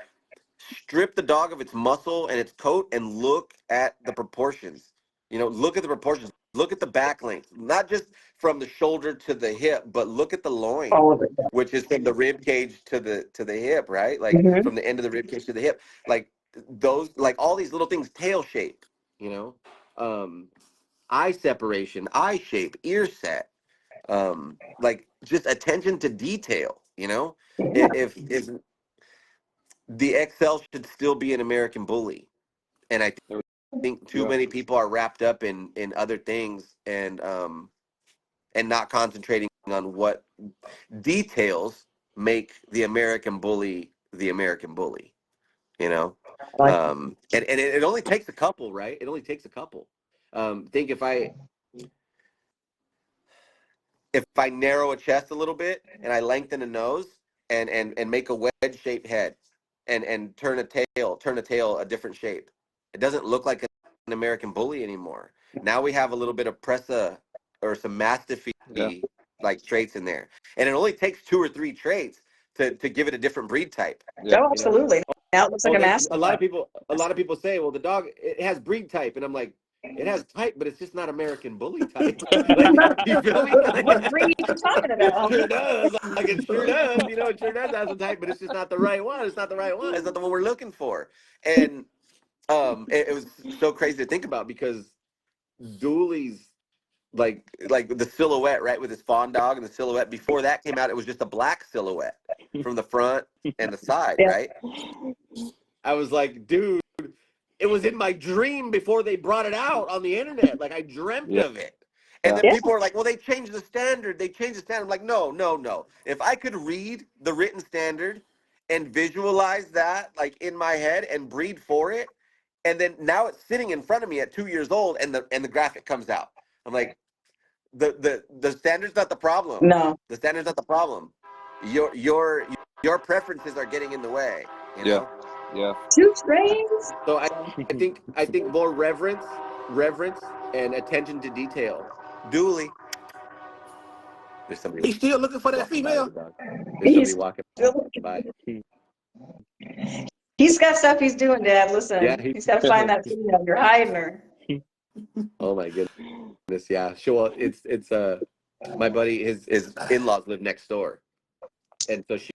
strip the dog of its muscle and its coat and look at the proportions. Look at the proportions. Look at the back length, not just from the shoulder to the hip, but look at the loin, All of it. which is from the rib cage to the hip, right? Like Mm-hmm. from the end of the rib cage to the hip. Like those, like all these little things, tail shape, um, eye separation, eye shape, ear set, like just attention to detail. Yeah. If the XL should still be an American Bully, and I think too Yeah. many people are wrapped up in other things, and and not concentrating on what details make the American Bully the American Bully, you know? And it only takes a couple, right? It only takes a couple. Think if I narrow a chest a little bit and I lengthen a nose and make a wedge shaped head and turn a tail a different shape, it doesn't look like an American Bully anymore. Now we have a little bit of Presa or some Mastiffy like traits in there, and it only takes 2 or 3 traits to give it a different breed type. Oh, absolutely. Now it looks like a mask. A lot of people say, well, the dog, it has breed type, and I'm like, it has type, but it's just not American Bully type. Like, you feel me? Like, what breed are you talking about? It sure does. Like, it sure does. You know, it sure does have some type, but it's just not the right one. It's not the right one. It's not the one we're looking for. And it was so crazy to think about, because Dually's like the silhouette, right, with his fawn dog, and the silhouette before that came out, it was just a black silhouette from the front and the side, right? I was like, dude, it was in my dream before they brought it out on the internet. Like, I dreamt of it. And then people are like, well, they changed the standard. I'm like, no. If I could read the written standard and visualize that, like, in my head and breed for it, and then now it's sitting in front of me at 2 years old, and the graphic comes out, I'm like, the standard's not the problem. No. The standard's not the problem. Your preferences are getting in the way, you know? Yeah. 2 trains. So I think more reverence and attention to detail. Dually. There's somebody. He's still looking for that female. There's somebody walking by. He's got stuff he's doing, Dad. Listen, Yeah, he's got to find that female. You're hiding her. Oh my goodness, yeah. Sure, it's my buddy, his in-laws live next door, and so she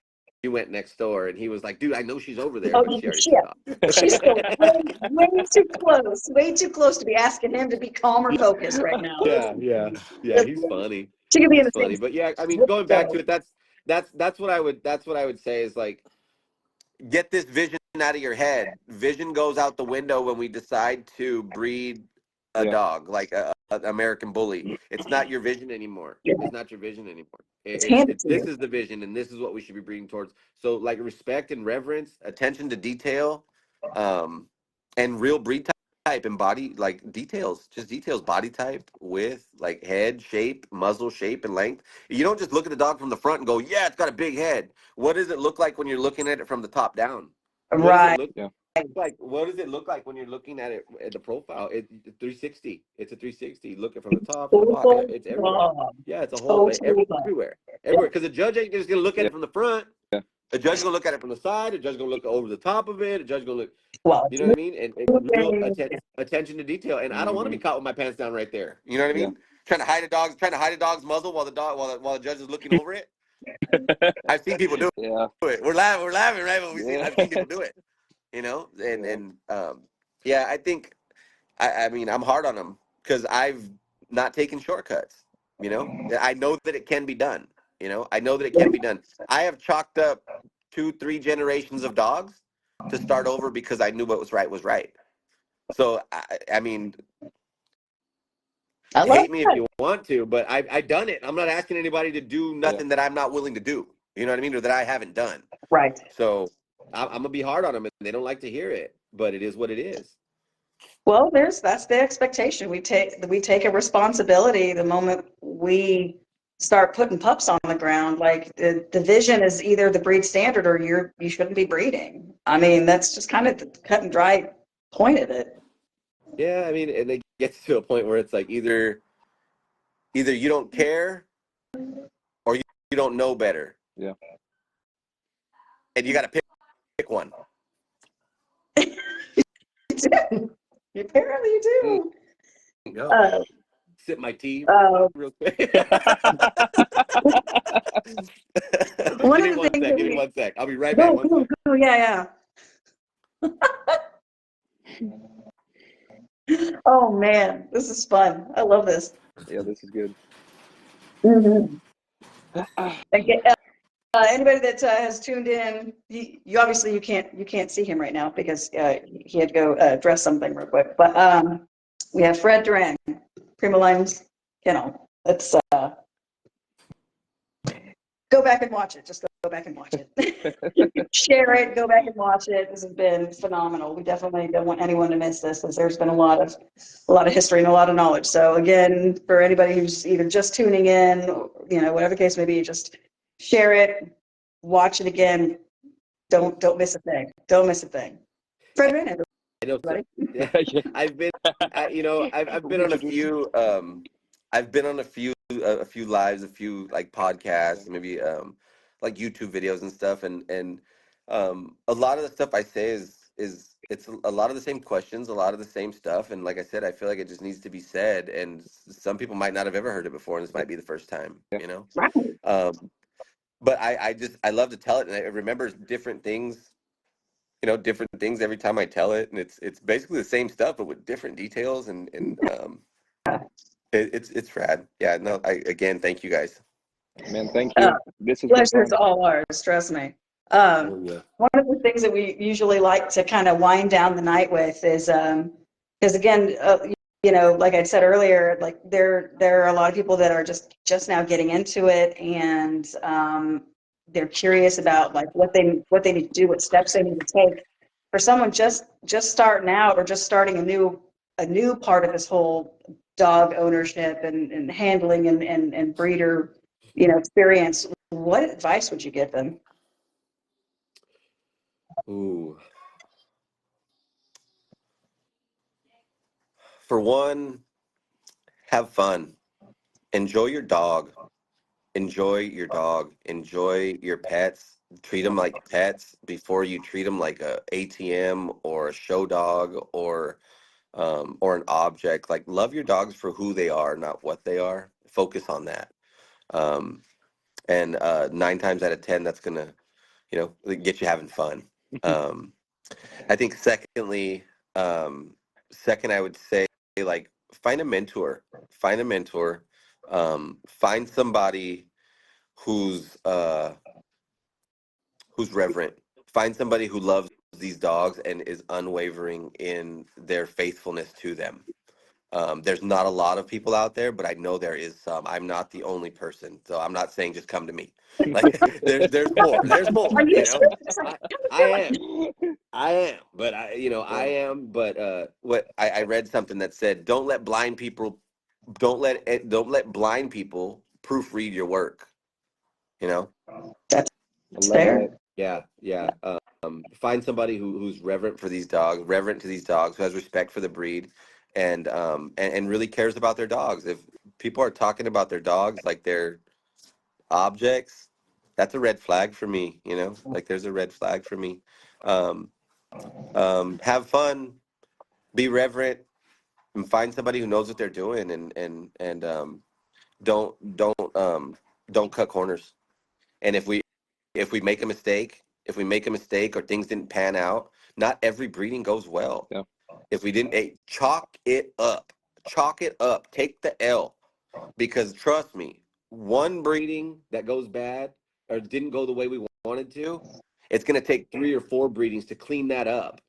went next door, and he was like, dude, I know she's over there, but she already took off. She's still way too close to be asking him to be calm or focused right now. Yeah. He's funny. She could be in the funny, but yeah, I mean, going back to it, that's what I would say is, like, get this vision out of your head. Vision goes out the window when we decide to breed a dog, like an American Bully. It's not your vision anymore. It's not your vision anymore. This is the vision, and this is what we should be breeding towards. So, like, respect and reverence, attention to detail, and real breed type and body, like, details, just details, body type, width, like head shape, muzzle shape, and length. You don't just look at the dog from the front and go, yeah, it's got a big head. What does it look like when you're looking at it from the top down? Right. What does it look like when you're looking at it at the profile? It's 360. It's a 360. Looking from the top to the bottom. It's everywhere. Yeah, it's a whole thing. Everywhere. Because the judge ain't just gonna look at it from the front. A judge is gonna look at it from the side. A judge is gonna look over the top of it. A judge is gonna look. You know what I mean? And real attention to detail. And I don't want to be caught with my pants down right there. You know what I mean? Trying to hide a dog's muzzle while the judge is looking over it. I've seen people do it. Yeah. We're laughing, right? But I've seen people do it. You know, yeah, I think, I mean, I'm hard on them because I've not taken shortcuts. You know, I know that it can be done. You know, I know that it can be done. I have chalked up 2-3 generations of dogs to start over because I knew what was right. So, I mean, hate me if you want to, but I've done it. I'm not asking anybody to do nothing that I'm not willing to do. You know what I mean? Or that I haven't done. Right. So I'm going to be hard on them, and they don't like to hear it, but it is what it is. Well, that's the expectation. We take a responsibility the moment we start putting pups on the ground. Like, the vision is either the breed standard or you shouldn't be breeding. I mean, that's just kind of the cut and dry point of it. Yeah, I mean, and it gets to a point where it's like either you don't care or you don't know better. Yeah. And you got to pick one. Apparently you do. No. Sip my tea real quick. Give me one sec. I'll be right back. Oh, yeah. Oh man, this is fun. I love this. Yeah, this is good. Mm-hmm. Anybody that has tuned in, you obviously you can't see him right now because he had to go address something real quick. But we have Fred Duran, PRIMO Line Kennel. That's go back and watch it. Just go back and watch it. Share it, go back and watch it. This has been phenomenal. We definitely don't want anyone to miss this, because there's been a lot of history and a lot of knowledge. So again, for anybody who's either just tuning in, you know, whatever the case may be, just share it, watch it again. Don't miss a thing. Don't miss a thing. Fred Duran, I know. everybody. Yeah, I've been, I've been on a few, I've been on a few lives, a few like podcasts, maybe like YouTube videos and stuff, and a lot of the stuff I say is it's a lot of the same questions, a lot of the same stuff, and like I said, I feel like it just needs to be said, and some people might not have ever heard it before, and this might be the first time, you know. Right. But I love to tell it, and I remember different things, you know, different things every time I tell it, and it's basically the same stuff but with different details, and it's rad. Yeah, no, I again thank you guys. Man, thank you. This has been Pleasure's fun. all ours, trust me. Oh, yeah. One of the things that we usually like to kind of wind down the night with is, because again, you know, like I said earlier, like there are a lot of people that are just now getting into it, and they're curious about like what they need to do, what steps they need to take. For someone just starting out or just starting a new part of this whole dog ownership and handling and breeder, you know, experience, what advice would you give them? Ooh. For one, have fun. Enjoy your dog. Enjoy your dog. Enjoy your pets. Treat them like pets before you treat them like a ATM or a show dog or an object. Like, love your dogs for who they are, not what they are. Focus on that. Um, and 9 times out of 10, that's gonna, you know, get you having fun. Um, I think second, I would say, like, find a mentor. Find a mentor. Find somebody who's reverent. Find somebody who loves these dogs and is unwavering in their faithfulness to them. There's not a lot of people out there, but I know there is some. I'm not the only person, so I'm not saying just come to me. Like, there's more. There's more. Are you You know, serious? I, I am. I am. But I am. But what I read something that said, don't let blind people proofread your work. You know. That's I love fair. that. Yeah, yeah. Find somebody who's reverent for these dogs, reverent to these dogs, who has respect for the breed, and really cares about their dogs. If people are talking about their dogs like they're objects, that's a red flag for me. You know, like there's a red flag for me. Um, have fun, be reverent, and find somebody who knows what they're doing, and don't cut corners. And if we make a mistake, or things didn't pan out, not every breeding goes well. Yeah. If we didn't, chalk it up, take the L, because trust me, one breeding that goes bad or didn't go the way we wanted to, it's going to take 3 or 4 breedings to clean that up.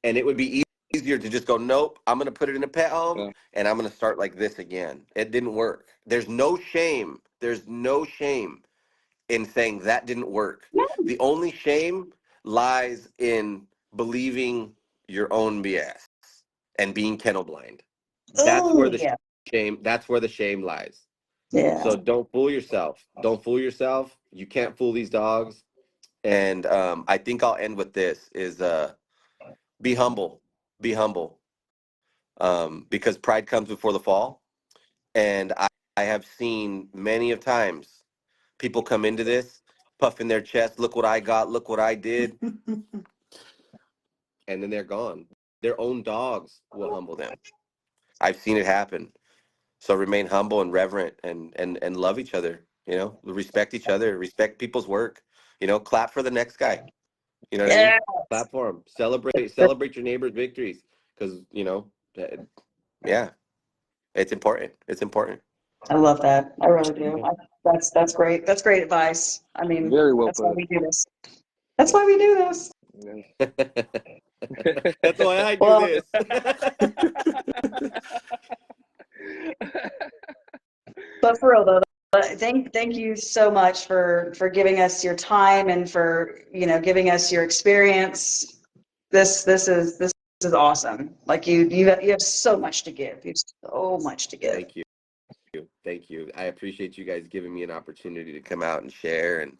And it would be easier to just go, nope, I'm going to put it in a pet home Yeah. and I'm going to start like this again. It didn't work. There's no shame. There's no shame in saying that didn't work. Yeah. The only shame lies in believing your own BS and being kennel blind. That's Oh where the yeah. shame lies. Yeah. So don't fool yourself. Don't fool yourself. You can't fool these dogs. And I think I'll end with this: is be humble. Be humble. Because pride comes before the fall. And I have seen many of times people come into this puffing their chest, look what I got, look what I did, and then they're gone. Their own dogs will humble them. I've seen it happen. So remain humble and reverent, and love each other, you know, respect each other, respect people's work, you know, clap for the next guy. You know what I mean? Yeah. Clap for him. Celebrate your neighbor's victories, because, you know, yeah, it's important. It's important. I love that. I really do. That's great. That's great advice. I mean, Very well that's why put. we do this. That's why we do this. That's why I do Well, this. but for real though, thank you so much for giving us your time and for, you know, giving us your experience. This is awesome. Like you have so much to give. You have so much to give. Thank you. Thank you. I appreciate you guys giving me an opportunity to come out and share. And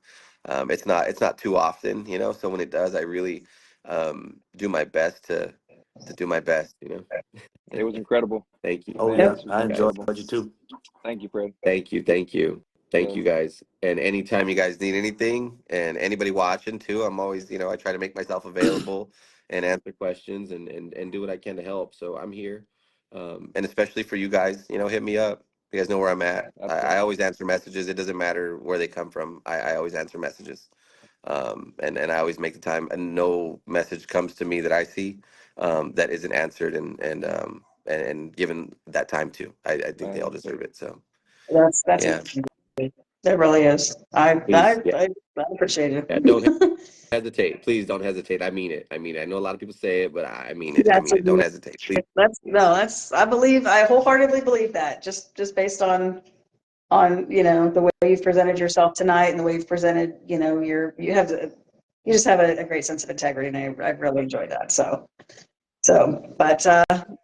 it's not too often, you know. So when it does, I really do my best to do my best, you know. It was incredible. Thank you. Oh Man, yeah, this was I enjoyed incredible. you too. Thank you, Fred. Thank you. Thank you. Thank Yeah, you guys. And anytime you guys need anything and anybody watching too, I'm always, you know, I try to make myself available and answer questions and do what I can to help. So I'm here. And especially for you guys, you know, hit me up. You guys know where I'm at. I absolutely. always answer messages. It doesn't matter where they come from. I always answer messages. And I always make the time, and no message comes to me that I see that isn't answered and given that time too. I think they all Man, deserve it. So That's yeah. amazing. That really is. Please, yeah, I appreciate yeah. Don't it. hesitate. Please don't hesitate. I mean it. I mean, I know a lot of people say it, but I mean it. I That's mean it. Don't hesitate. Please. I wholeheartly believe that just based on, you know, the way you've presented yourself tonight and the way you've presented, you know, you just have a great sense of integrity, and I really enjoyed that. But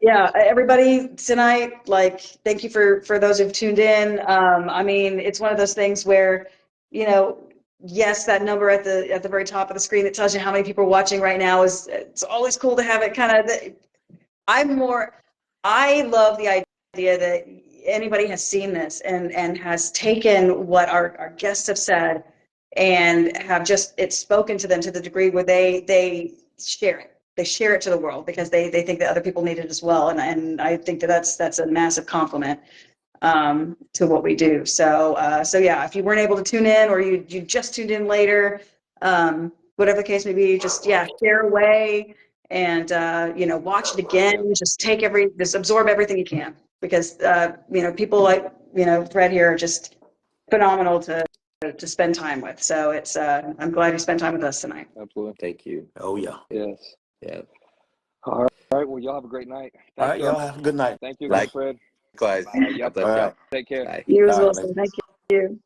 yeah, everybody tonight, like, thank you for those who've tuned in. I mean, it's one of those things where, you know, yes, that number at the very top of the screen that tells you how many people are watching right now it's always cool to have it kind of. I love the idea that anybody has seen this and has taken what our guests have said and have just, it's spoken to them to the degree where they share it. They share it to the world because they think that other people need it as well. And I think that that's a massive compliment to what we do. So yeah, if you weren't able to tune in or you just tuned in later, whatever the case may be, just, yeah, share away and, you know, watch it again. Just just absorb everything you can, because, you know, people like, you know, Fred here are just phenomenal to spend time with. So I'm glad you spent time with us tonight. absolutely. Thank you. Oh yeah. Yes. Yeah. All right. Well, y'all have a great night. All Thank right, you. y'all have a good night. Thank you again, Fred. Likewise. Yep. God bless All y'all. right. Take care. Bye. You as All well, right, son. man. Thank you.